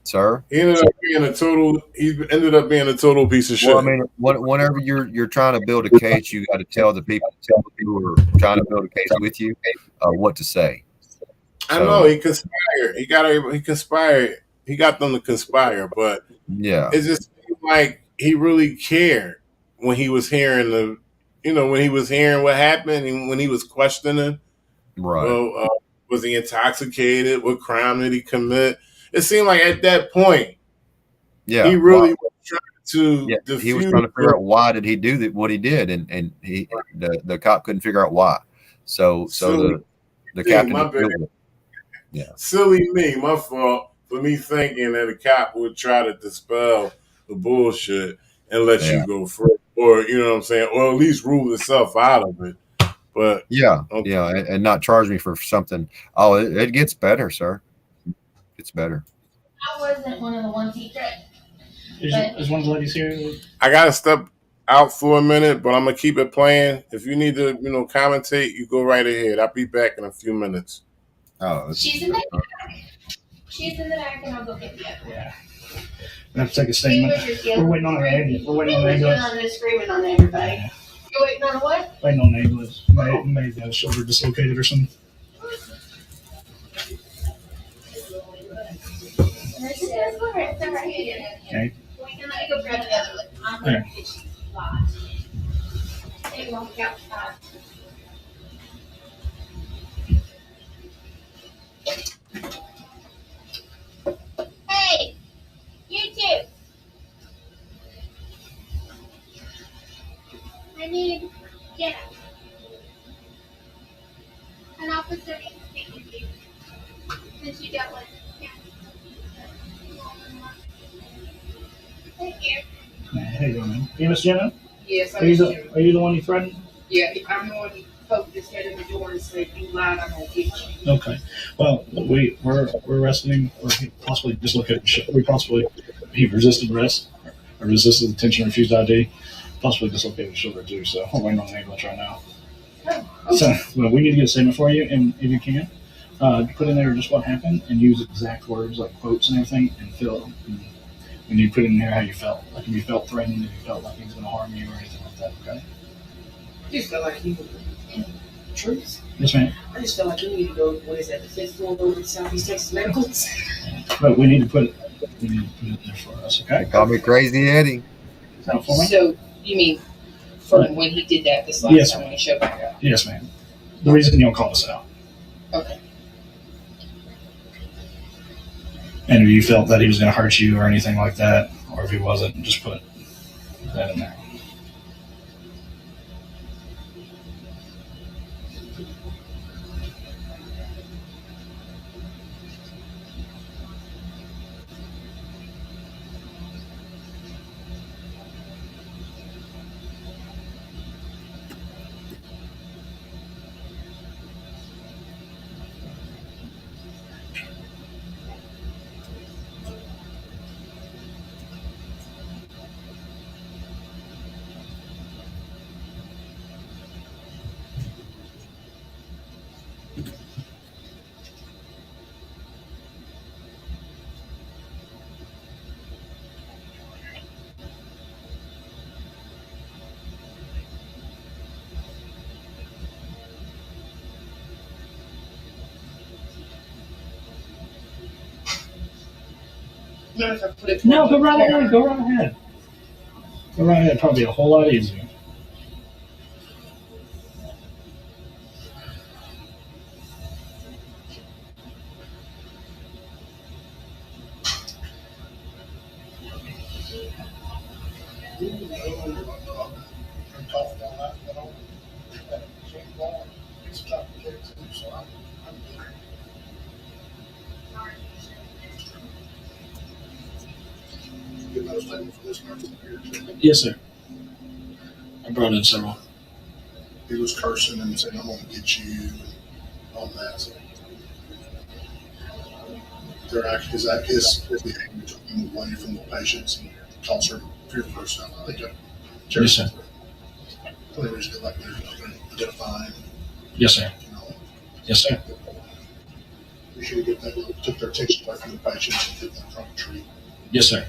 Sir? He ended up being a total piece of shit. Well, I mean, whenever you're trying to build a case, you got to tell the people who are trying to build a case with you what to say. I know he conspired. He conspired. He got them to conspire, but yeah, it just seemed like he really cared when he was hearing when he was hearing what happened and when he was questioning, Right. well, was he intoxicated? What crime did he commit? It seemed like at that point, Yeah. he really was trying to diffuse. He was trying to figure out why did he do what he did, and the cop couldn't figure out why. So the captain just killed him. Yeah. Silly me, my fault for me thinking that a cop would try to dispel the bullshit and let you go free, or you know what I'm saying, or at least rule itself out of it. But and not charge me for something. Oh, it gets better, sir. It's better. I wasn't one of the ones he threatened. Is one of the ladies here? I gotta step out for a minute, but I'm gonna keep it playing. If you need to, commentate, you go right ahead. I'll be back in a few minutes. Oh, she's in the back. She's in the back, and I'll go get you. Yeah. I have to take a statement. We're waiting on an ambulance. We're waiting on an ambulance. On this, screaming on everybody. Yeah. You're waiting on a what? Waiting on an ambulance. May have got a shoulder dislocated or something. Okay. Let me go grab the other one. I'm going to get you lost. Take them off the outside. Hey, you two. I need get up. An officer needs to speak with you. Since you dealt with him. Thank you. How you doing, man? You Miss Jenna? Yes, Are you the one you threatened? Yeah, I'm the one who poked his head in the door and said, "You lied, I'm gonna get you." Okay. Well, we're arresting him, or he possibly dislocated. He resisted arrest, or resisted detention, refused ID, possibly dislocated shoulder too. So we're waiting on an ambulance right now. So we need to get a statement for you, and if you can, put in there just what happened and use exact words like quotes and everything, and fill. And you put in there how you felt, like if you felt threatened, if you felt like he was going to harm you or anything like that. Okay. I just felt like he was in truth. Yes, ma'am. I just felt like he needed to go. What is that? The fifth floor over to Southeast Texas Medical. But we need to put it in there for us. Okay. They call me Crazy Eddie. So you mean from when he did that this last time when he showed back up? Yes, ma'am. The reason you don't call us out. Okay. And if you felt that he was going to hurt you or anything like that, or if he wasn't, just put that in there. No, go right ahead. Go right ahead. Go right ahead. Probably a whole lot easier. Yes, sir. I brought in several. He was cursing and saying, "I'm going to get you," and on that. So his behavior took him away from the patients and caused her fearful stuff. I think Yes, sir. they were just like they're identifying. Yes, sir. Yes, sir. We should have took their attention away from the patients and put them in front of a tree. Yes, sir.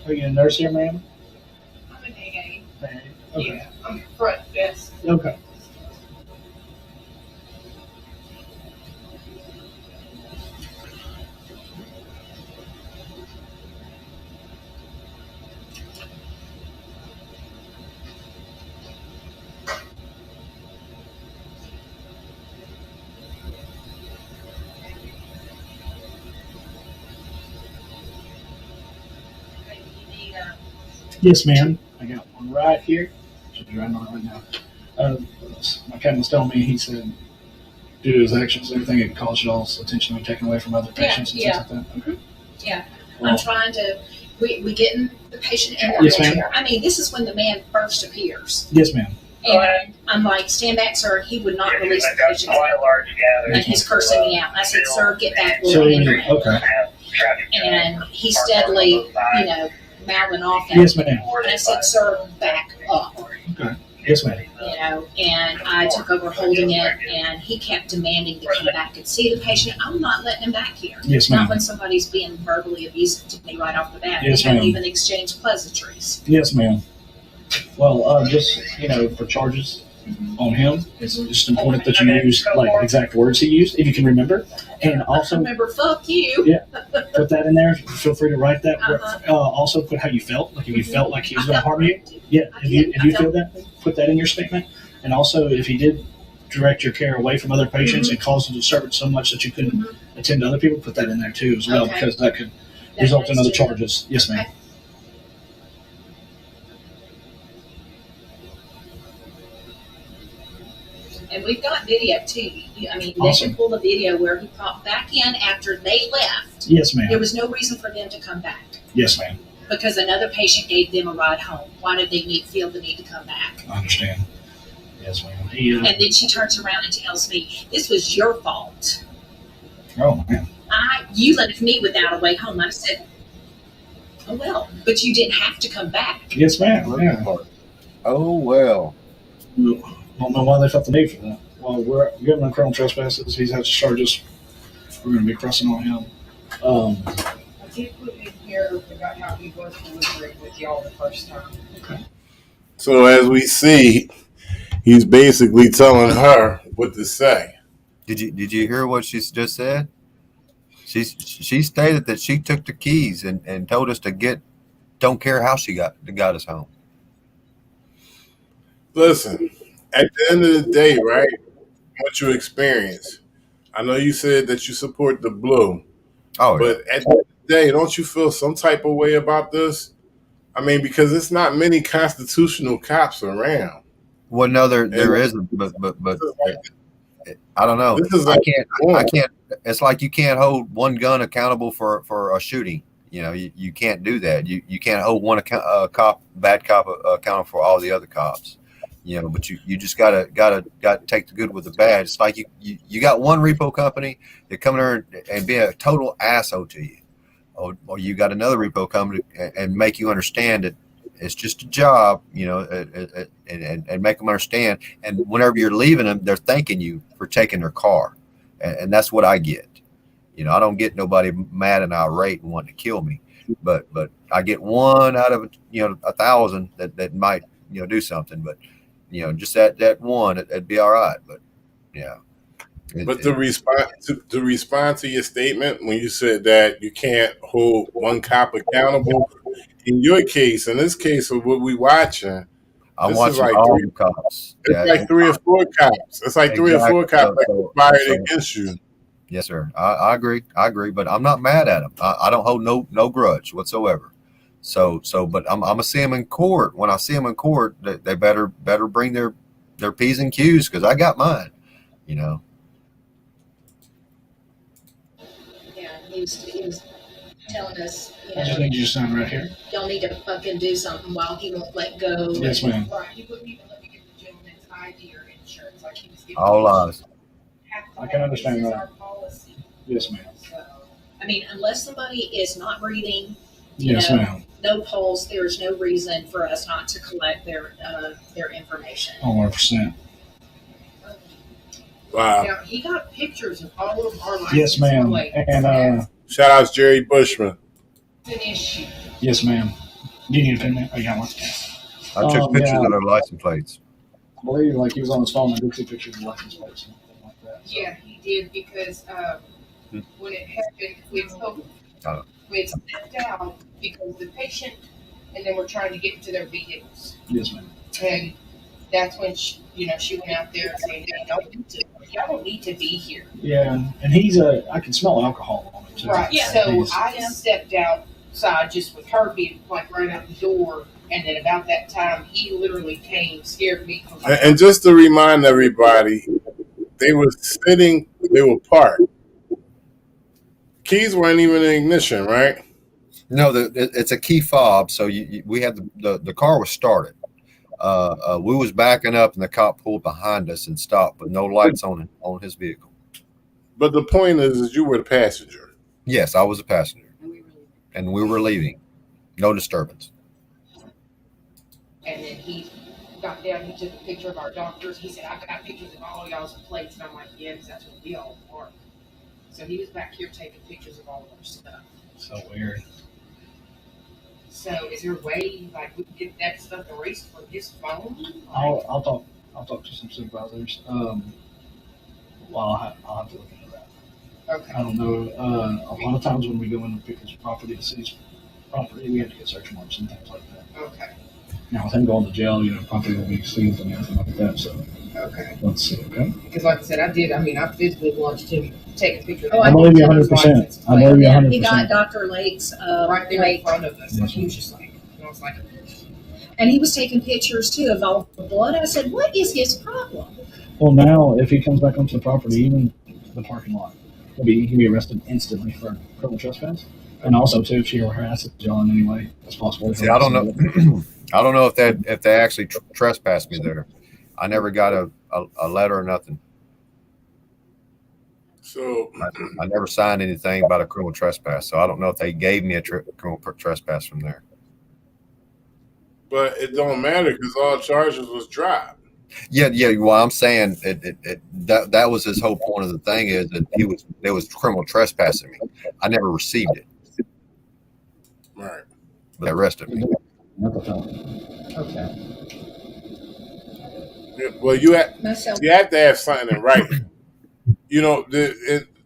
Are you a nurse here, ma'am? I'm an AA. Okay. Yeah, I'm front desk. Okay. Yes, ma'am. I got one right here. Should be right on it right now. My captain was telling me, he said, due to his actions and everything, it caused y'all's attention to be taken away from other patients and things like that. Okay. Yeah. Well, I'm trying to, we getting the patient in the Yes, ma'am. wheelchair. I mean, this is when the man first appears. yes, ma'am. And I'm like, stand back, sir. He would not release the patient. And he's cursing me out. I said, sir, get back. So, We'll handle it. okay. And he's steadily, mouthing off at Yes, me. ma'am. And I said, sir, back up. Okay. Yes, ma'am. And I took over holding it, and he kept demanding to come back and see the patient. I'm not letting him back here. Yes, Not ma'am. when somebody's being verbally abusive to me right off the bat. Yes, We haven't ma'am. even exchanged pleasantries. Yes, ma'am. Well, just, for charges on him, it's just important that you use, like, exact words he used, if you can remember. And also, Remember, fuck you. yeah, put that in there. Feel free to write that. Uh-huh. Also, put how you felt. Like, if you felt like he was going to harm you. Yeah, if you feel that, put that in your statement. And also, if he did direct your care away from other patients and cause a disturbance so much that you couldn't attend to other people, put that in there too as well, Okay. because that could result in other charges. Yes, ma'am. Okay. And we've got video too. They Awesome. can pull the video where he popped back in after they left. Yes, ma'am. There was no reason for them to come back Yes, ma'am. because another patient gave them a ride home. Why did they feel the need to come back? I understand. Yes, ma'am. And then she turns around and tells me, "This was your fault. Oh, man. You left me without a way home." I said, "Oh well, but you didn't have to come back." Yes, ma'am. Yeah. Oh well. Don't know why they felt the need for that. Well, we're giving him criminal trespasses. He's had charges. We're going to be pressing on him. I did put in here about how he was delivering with y'all the first time. So as we see, he's basically telling her what to say. Did you hear what she just said? She stated that she took the keys and told us to don't care how she got us home. Listen, at the end of the day, right, what you experience, I know you said that you support the blue, Oh, but at the end of the day, don't you feel some type of way about this? I mean, because it's not many constitutional cops around. well, no, there isn't, but I don't know. This is I like can't. It's like you can't hold one gun accountable for a shooting. You can't do that. You can't hold one bad cop accountable for all the other cops. But you just gotta take the good with the bad. It's like you got one repo company that come there and be a total asshole to you, or you got another repo company and make you understand that it's just a job, and make them understand. And whenever you're leaving them, they're thanking you for taking their car, and that's what I get. I don't get nobody mad and irate and wanting to kill me, but I get one out of 1,000 that might do something, but. Just that one, it'd be all right. But yeah. But to respond to your statement when you said that you can't hold one cop accountable, in your case, in this case of what we watching, I'm this watching is like all the cops. It's like 3 or 4 cops. It's like 3 or 4 cops that conspired against you. Yes, sir. I agree. But I'm not mad at them. I don't hold no grudge whatsoever. So, but I'm gonna see them in court. When I see them in court, they better bring their P's and Q's because I got mine. Yeah, he was telling us, I just need you to sign right here. y'all need to fucking do something while he won't let go. Yes, ma'am. Right, he wouldn't even let me get the gentleman's ID or insurance, like he was giving All me. lies. I can understand This is that. our policy. Yes, ma'am. So, Unless somebody is not breathing, Yes, ma'am. no pulse, there is no reason for us not to collect their information. 100%. Wow. now, he got pictures of all of our license Yes, ma'am. plates. And Shout out to Jerry Bushman. It's an issue. yes, ma'am. Do you need a pin there? Oh, you got one. I took pictures Yeah. of their license plates. I believe like he was on his phone and took 2 pictures of license plates and everything like that. So. Yeah, he did because when it happened, we had stepped out because the patient and then we're trying to get to their vehicles. Yes, ma'am. And that's when she went out there and saying, y'all don't need to be here. Yeah, and I can smell alcohol on him too. Right. Yeah. So I stepped outside just with her being like right out the door, and then about that time he literally came, scared me. And just to remind everybody, they were parked. Keys weren't even in ignition, right? No, it's a key fob. So we had the car was started. We was backing up, and the cop pulled behind us and stopped, with no lights on his vehicle. But the point is you were the passenger. Yes, I was a passenger, and we were leaving. No disturbance. And then he got down, he took a picture of our doctors. He said, I've got pictures of all y'all's plates. And I'm like, yeah, because that's what we all are. So he was back here taking pictures of all of our stuff. So weird. So is there a way like we can get that stuff erased from his phone? I'll talk to some supervisors. Well, I'll have to look into that. Okay. I don't know. A lot of times when we go in and pick his property, the city's property, we have to get search warrants and things like that. Okay. Now with him going to jail, property will be seized and everything like that. So okay. Let's see. Okay. Because like I said, I physically watched him take a picture. I believe you 100%. I believe you 100%. He got Dr. Lake's right there plate. in front of us. He was just like, I was like, and he was taking pictures too of all the blood. I said, what is his problem? Well, now if he comes back onto the property, even the parking lot, he'll be arrested instantly for criminal trespass. And also too, if she harasses John in any way as possible. See, I don't know. I don't know if they actually trespassed me there. I never got a letter or nothing. So I never signed anything about a criminal trespass. So I don't know if they gave me a criminal trespass from there. But it don't matter because all charges was dropped. Yeah. Well, I'm saying that was his whole point of the thing is that there was criminal trespassing me. I never received it. Right. But they arrested me. okay. Well, you have to have something in writing.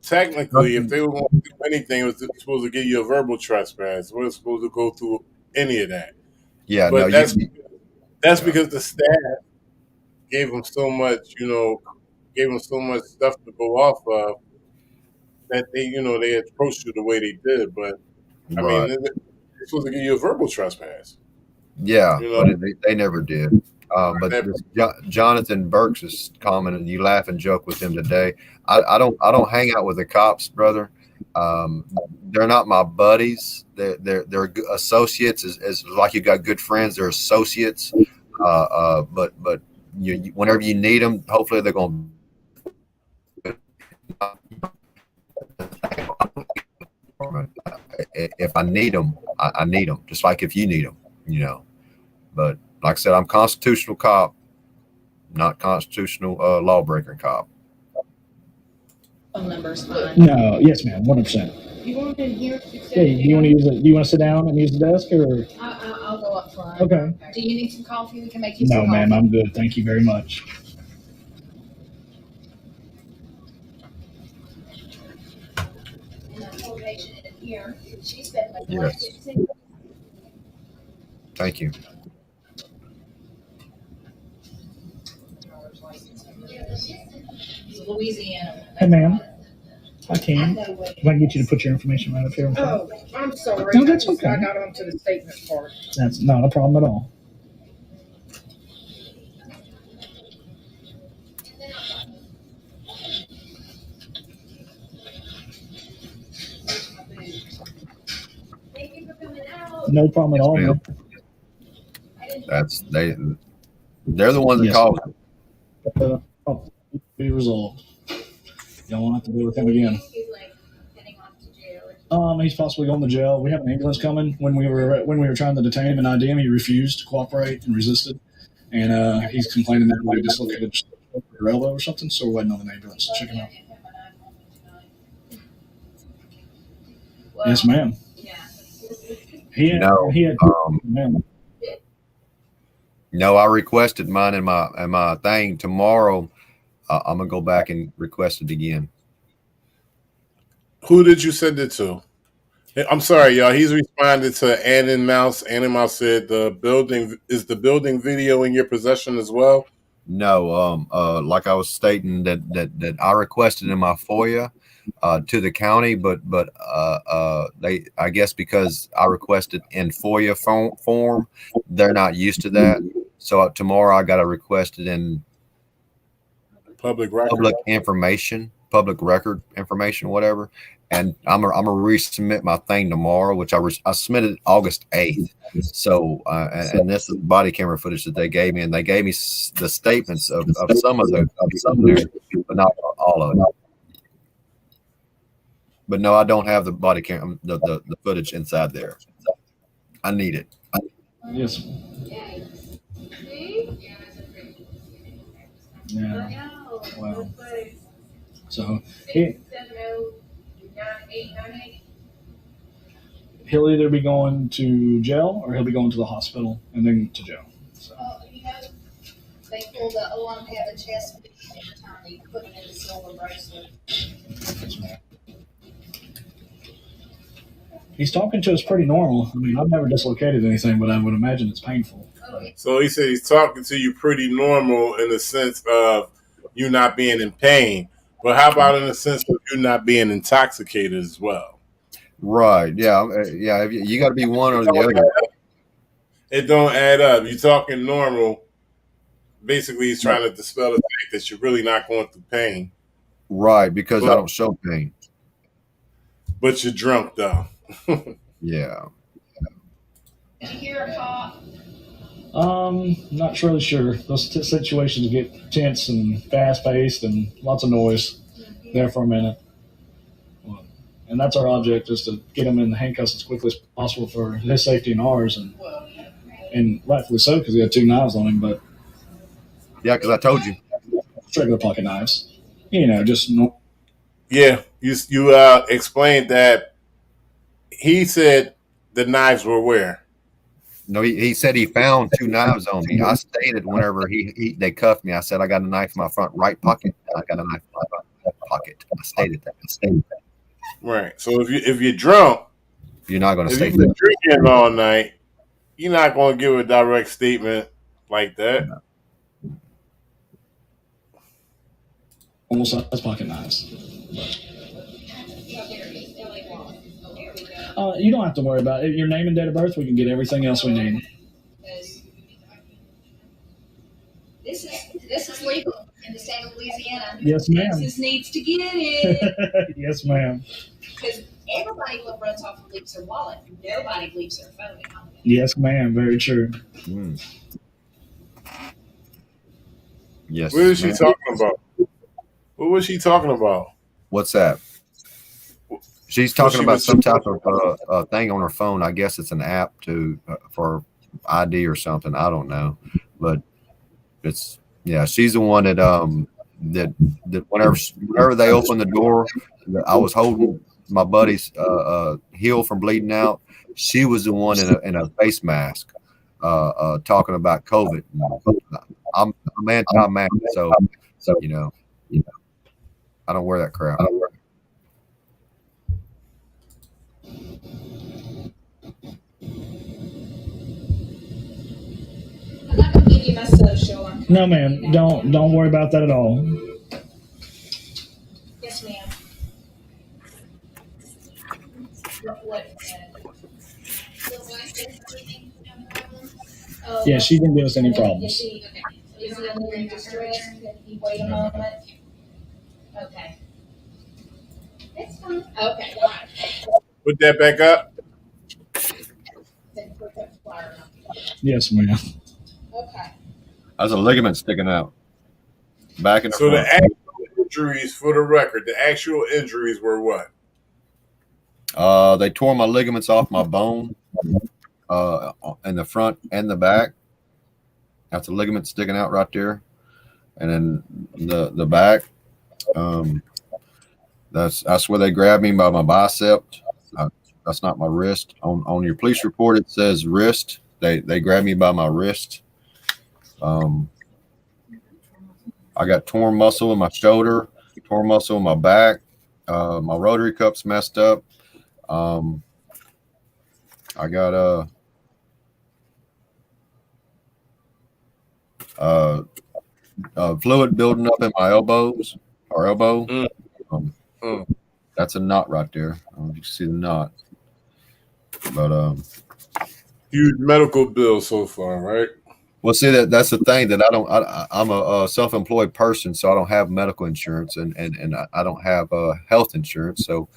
Technically, if they were going to do anything, it was supposed to give you a verbal trespass. We're supposed to go through any of that. Yeah, but that's because the staff gave them so much, stuff to go off of that they approached you the way they did. But I mean, they're supposed to give you a verbal trespass. Yeah, but they never did. But Jonathan Burks is commenting. You laugh and joke with him today. I don't hang out with the cops, brother. They're not my buddies. They're associates. As like you got good friends, they're associates. But whenever you need them, hopefully they're going. If I need them, I need them. Just like if you need them, But like I said, I'm constitutional cop, not constitutional lawbreaker cop. Phone number's fine. No, yes, ma'am, 100%. You want in here? Hey, do you want to use it? Do you want to sit down and use the desk, or? I'll go up front. Okay. Do you need some coffee? We can make you some No, coffee. ma'am, I'm good. Thank you very much. And that poor patient in here, she's been like Yes. Thank you. It's Louisiana. Hey, ma'am. I can. If I can get you to put your information right up here. Oh, I'm sorry. No, that's okay. I got onto the statement part. That's not a problem at all. Thank you for coming out. No problem at all. Ma'am. They're the ones that called it. Be resolved. Y'all won't have to deal with him again. He's possibly going to jail. We have an ambulance coming. When we were trying to detain him and ID him, he refused to cooperate and resisted. And he's complaining that he dislocated his elbow or something. So we're waiting on an ambulance to check him out. Well, Yes, ma'am. Yeah. No, he had no, I requested mine in my thing tomorrow. I'm gonna go back and request it again. Who did you send it to? I'm sorry, y'all. He's responded to Ann Mouse. Ann Mouse said the building video in your possession as well. No, like I was stating that I requested in my FOIA to the county, but they, I guess because I requested in FOIA form, they're not used to that. So tomorrow I got to request it in public record information, whatever. And I'm gonna resubmit my thing tomorrow, which I submitted August 8th. So and this is body camera footage that they gave me, and they gave me the statements of some of the but not all of it. But no, I don't have the body cam the footage inside there. I need it. Yes. Yeah. Wow. So he'll either be going to jail or he'll be going to the hospital and then to jail. So. They pulled the O-arm had the chest every time they put him in the silver bracelet. He's talking to us pretty normal. I mean, I've never dislocated anything, but I would imagine it's painful. So he said he's talking to you pretty normal in the sense of you not being in pain. But how about in the sense of you not being intoxicated as well? Right. Yeah. Yeah. You got to be one or the other. It don't add up. You're talking normal. Basically, he's trying to dispel the fact that you're really not going through pain. Right. Because I don't show pain. But you're drunk, though. Yeah. Did you hear a cop? Not really sure. Those situations get tense and fast-paced and lots of noise there for a minute. And that's our object, is to get him in the handcuffs as quickly as possible for his safety and ours, and rightfully so, because he had 2 knives on him. But yeah, because I told you, regular pocket knives. You know, just no. Yeah, you explained that. He said the knives were where? No, he said he found 2 knives on me. I stated whenever they cuffed me, I said I got a knife in my front right pocket. I got a knife in my front pocket. I stated that. Right. So if you're drunk, you're not going to say that. If you've been drinking all night, you're not going to give a direct statement like that. No. Almost size pocket knives. You don't have to worry about it. Your name and date of birth, we can get everything else we need. This is legal in the state of Louisiana. Yes, ma'am. Texas needs to get it. Yes, ma'am. Because everybody runs off and leaves their wallet. Nobody leaves their phone at home. Yes, ma'am. Very true. Yes. What is she talking about? What was she talking about? What's that? She's talking about some type of thing on her phone. I guess it's an app for ID or something. I don't know, but it's she's the one that that whenever they opened the door, I was holding my buddy's heel from bleeding out. She was the one in a face mask talking about COVID. I'm anti-mask, so you know, I don't wear that crap. I'm not gonna give you my social. No, ma'am. Don't worry about that at all. Yes, ma'am. Yeah, she didn't give us any problems. Is it under distress? Can you wait a moment? Okay. That's fine. Okay. All right. Put that back up. Yes, ma'am. Okay. There's a ligament sticking out back in the front. The actual injuries, for the record, the actual injuries were what? They tore my ligaments off my bone in the front and the back. That's a ligament sticking out right there, and then the back. That's where they grabbed me by my bicep. That's not my wrist. On your police report, it says wrist. They grabbed me by my wrist. I got torn muscle in my shoulder, torn muscle in my back. My rotary cuff's messed up. I got fluid building up in my elbows or elbow. That's a knot right there. I don't know if you can see the knot. But huge medical bill so far, right? Well, see, that's the thing that I'm a self-employed person, so I don't have medical insurance and I don't have health insurance. So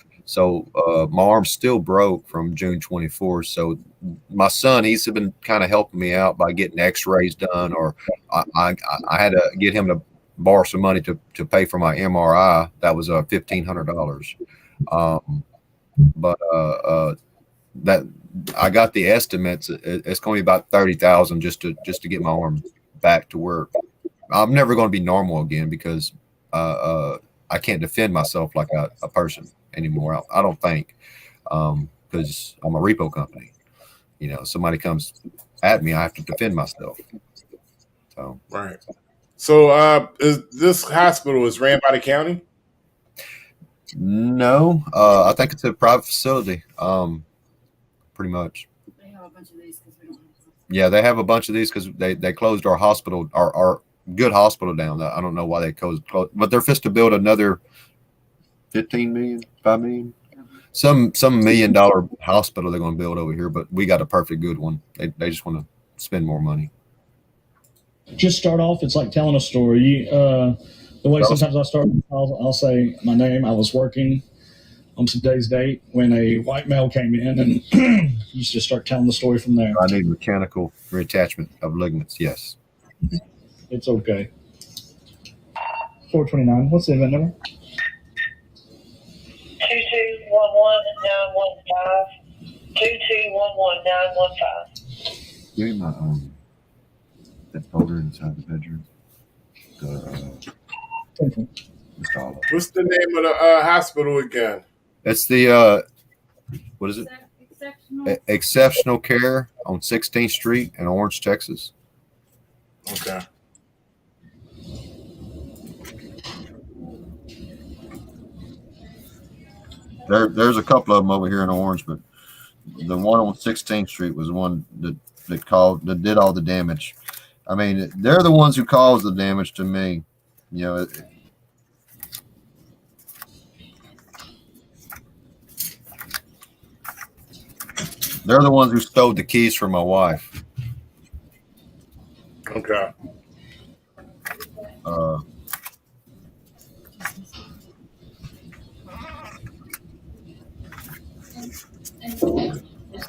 my arm's still broke from June 24th. So my son, he's been kind of helping me out by getting x-rays done, or I had to get him to borrow some money to pay for my MRI. That was $1,500. But that I got the estimates. It's going to be about 30,000 just to get my arm back to work. I'm never going to be normal again because I can't defend myself like a person anymore. I don't think, because I'm a repo company. You know, somebody comes at me, I have to defend myself. So right. So is this hospital is ran by the county? No, I think it's a private facility. Pretty much. They have a bunch of these because we don't have. Yeah, they have a bunch of these because they closed our hospital, our good hospital down. I don't know why they closed, but they're fixed to build another 15 million, 5 million, some $1 million hospital they're going to build over here. But we got a perfect good one. They just want to spend more money. Just start off. It's like telling a story. The way sometimes I start, I'll say my name. I was working on today's date when a white male came in, and you just start telling the story from there. I need mechanical reattachment of ligaments. Yes. It's okay. 429. What's the event number? 2211915. 2211915. Give me my that folder inside the bedroom. What's the name of the hospital again? It's the what is it? Exceptional Care on 16th Street in Orange, Texas. Okay. There's a couple of them over here in Orange, but the one on 16th Street was the one that did all the damage. I mean, they're the ones who caused the damage to me. You know, they're the ones who stole the keys from my wife. Okay. I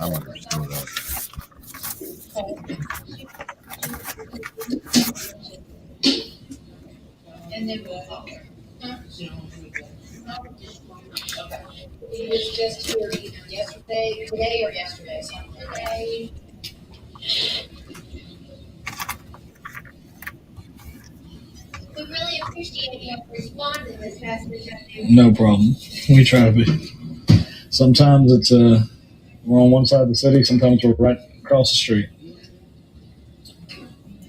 wonder if still that. And then we'll talk. Okay. He was just here either today or yesterday. Today. We really appreciate you responding this past weekend. No problem. We try to be. Sometimes it's we're on one side of the city. Sometimes we're right across the street.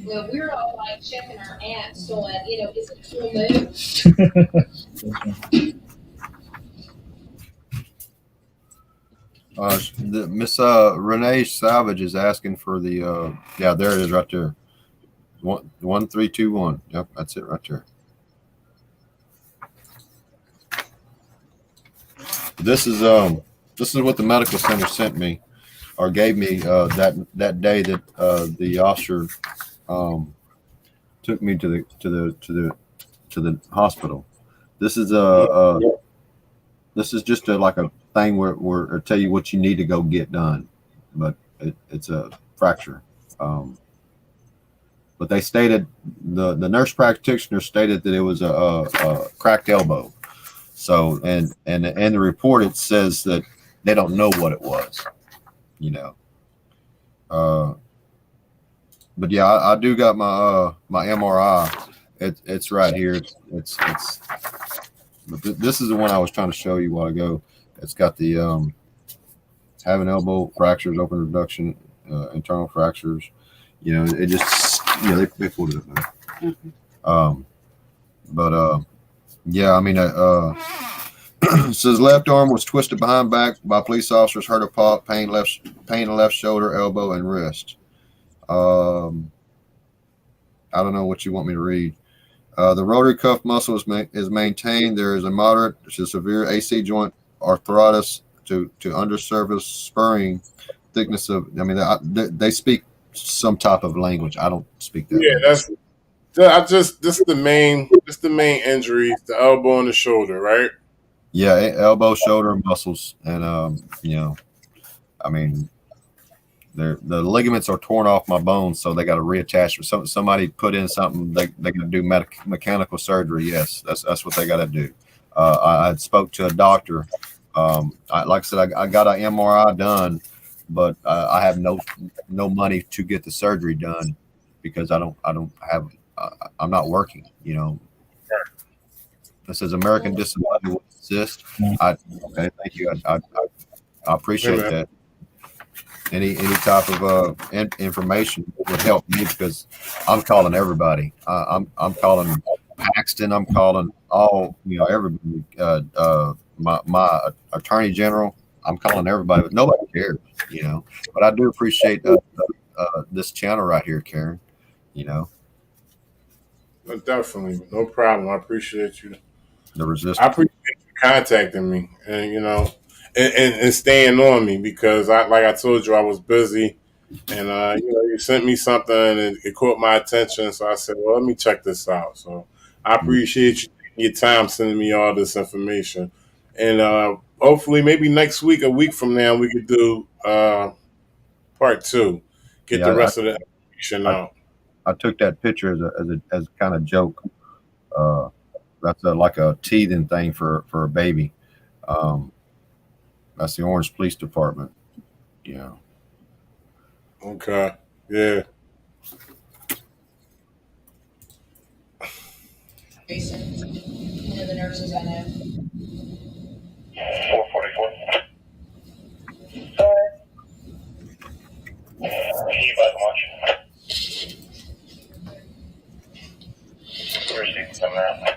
Well, we're all like checking our apps, going, is it still moved? Miss Renee Savage is asking for the yeah, there it is right there. 1321. Yep, that's it right there. This is what the medical center sent me or gave me that day that the officer took me to the hospital. This is just like a thing where I tell you what you need to go get done, but it's a fracture. But they stated the nurse practitioner stated that it was a cracked elbow. So and the report it says that they don't know what it was, you know. But yeah, I do got my my MRI. It's right here. It's but this is the one I was trying to show you a while ago. It's got the having elbow fractures, open reduction, internal fractures. You know, it just, you know, they pulled it up there. Yeah, I mean, says left arm was twisted behind back by police officers, hurt a pop, pain in left shoulder, elbow, and wrist. I don't know what you want me to read. The rotary cuff muscle is maintained. There is a moderate to severe AC joint arthritis to undersurface spurring thickness of. I mean, they speak some type of language. I don't speak that. Yeah, language. This is the main injury, the elbow and the shoulder, right? Yeah, elbow, shoulder muscles, and you know, I mean, the ligaments are torn off my bones, so they got to reattach. Somebody put in something. They got to do mechanical surgery. Yes, that's what they got to do. I spoke to a doctor. Like I said, I got an MRI done, but I have no money to get the surgery done because I don't have. I'm not working. You know. This says American Disability will assist. Okay, thank you. I appreciate that. Any type of information would help me because I'm calling everybody. I'm calling Paxton. I'm calling all, you know, everybody. My attorney general. I'm calling everybody, but nobody cares, you know. But I do appreciate this channel right here, Karen. You know. Definitely, no problem. I appreciate you. The resistance. I appreciate you contacting me, and you know, and staying on me because like I told you, I was busy, and you know, you sent me something and it caught my attention, so I said, well, let me check this out. So I appreciate you taking your time sending me all this information, and hopefully, maybe next week, a week from now, we could do part 2, get the rest of the information out. I took that picture as a kind of joke. That's like a teething thing for a baby. That's the Orange Police Department. Yeah. Okay. Yeah. Jason, one of the nurses I know. 444. Sorry. Can you buy lunch? Your receipt's coming out.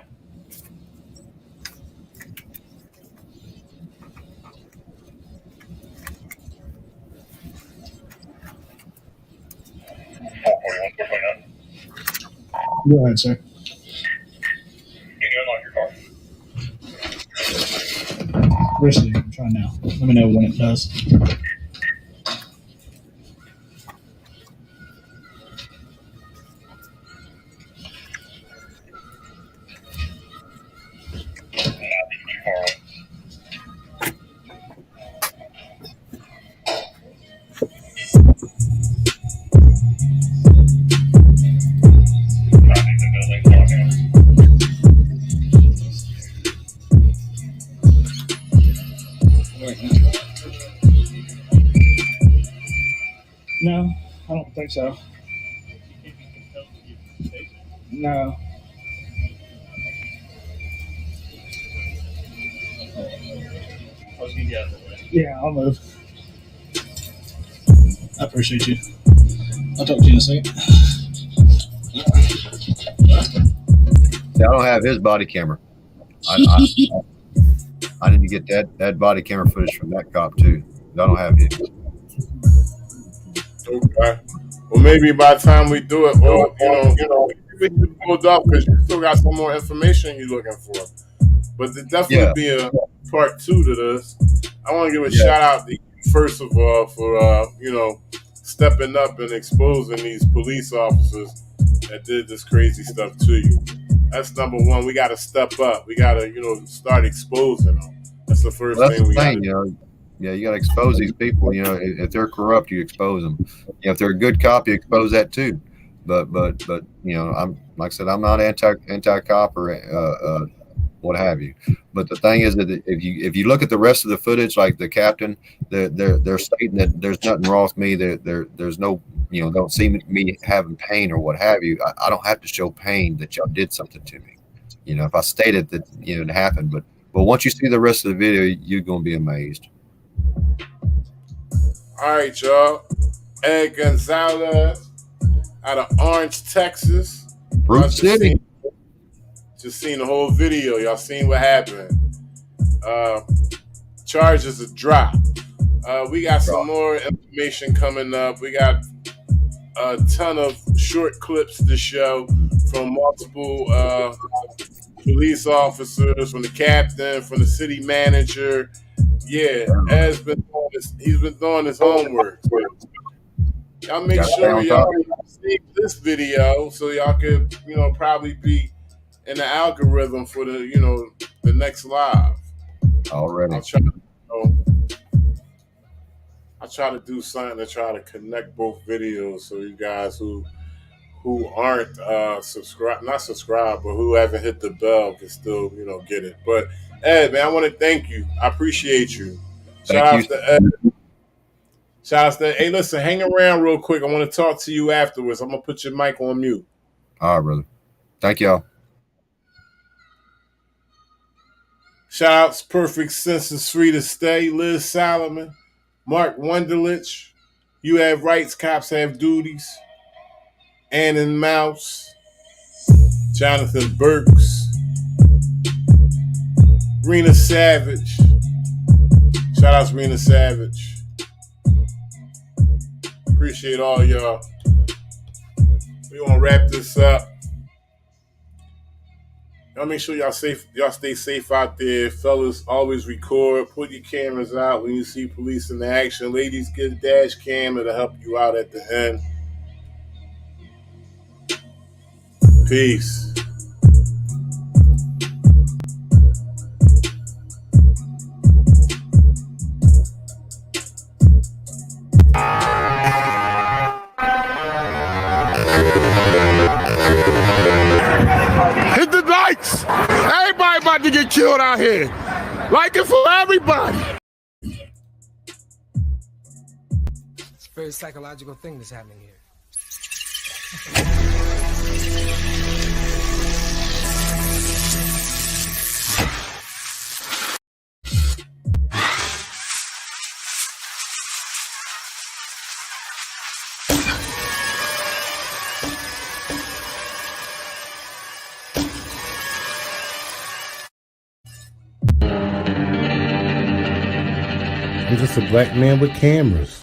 Go ahead, sir. You can unlock your car. Risley, I'm trying now. Let me know when it does. No, I don't think so. No. Yeah, I'll move. I appreciate you. I'll talk to you in a second. See, I don't have his body camera. I need to get that body camera footage from that cop too. I don't have his. Okay. Well, maybe by the time we do it, well, you know, we can hold up because you still got some more information you're looking for. But there definitely be a part 2 to this. I want to give a shout out to you, first of all, for you know, stepping up and exposing these police officers that did this crazy stuff to you. That's number one. We got to step up. We got to, you know, start exposing them. That's the first thing we got to do. You know, yeah, you got to expose these people. You know, if they're corrupt, you expose them. You know, if they're a good cop, you expose that too. But you know, I'm like I said, I'm not anti-cop or what have you. But the thing is that if you look at the rest of the footage, like the captain, they're stating that there's nothing wrong with me. There's no, you know, don't see me having pain or what have you. I don't have to show pain that y'all did something to me. You know, if I stated that, you know, it happened, but once you see the rest of the video, you're gonna be amazed. All right, y'all. Ed Gonzalez out of Orange, Texas. Root City. Just seen the whole video. Y'all seen what happened. Charges are dropped. We got some more information coming up. We got a ton of short clips to show from multiple police officers, from the captain, from the city manager. Yeah, Ed's been doing this. He's been doing his homework. Y'all make sure y'all see this video so y'all could, probably be in the algorithm for the, the next live. Already. I'll try to do something to try to connect both videos so you guys who aren't not subscribed, but who haven't hit the bell can still, get it. But Ed, man, I want to thank you. I appreciate you. Shout out to Ed. Hey, listen, hang around real quick. I want to talk to you afterwards. I'm gonna put your mic on mute. All right, brother. Thank y'all. Shout outs, Perfect Senses Free to Stay, Liz Solomon, Mark Wunderlich, You Have Rights, Cops Have Duties, Annan Mouse, Jonathan Burks, Rena Savage. Shout outs, Rena Savage. Appreciate all y'all. We gonna wrap this up. Y'all make sure y'all stay safe out there. Fellas, always record. Put your cameras out when you see police in action. Ladies, get a dash cam. It'll help you out at the end. Peace. Hit the lights! Everybody about to get killed out here. Like it for everybody. It's a very psychological thing that's happening here. I'm just a black man with cameras.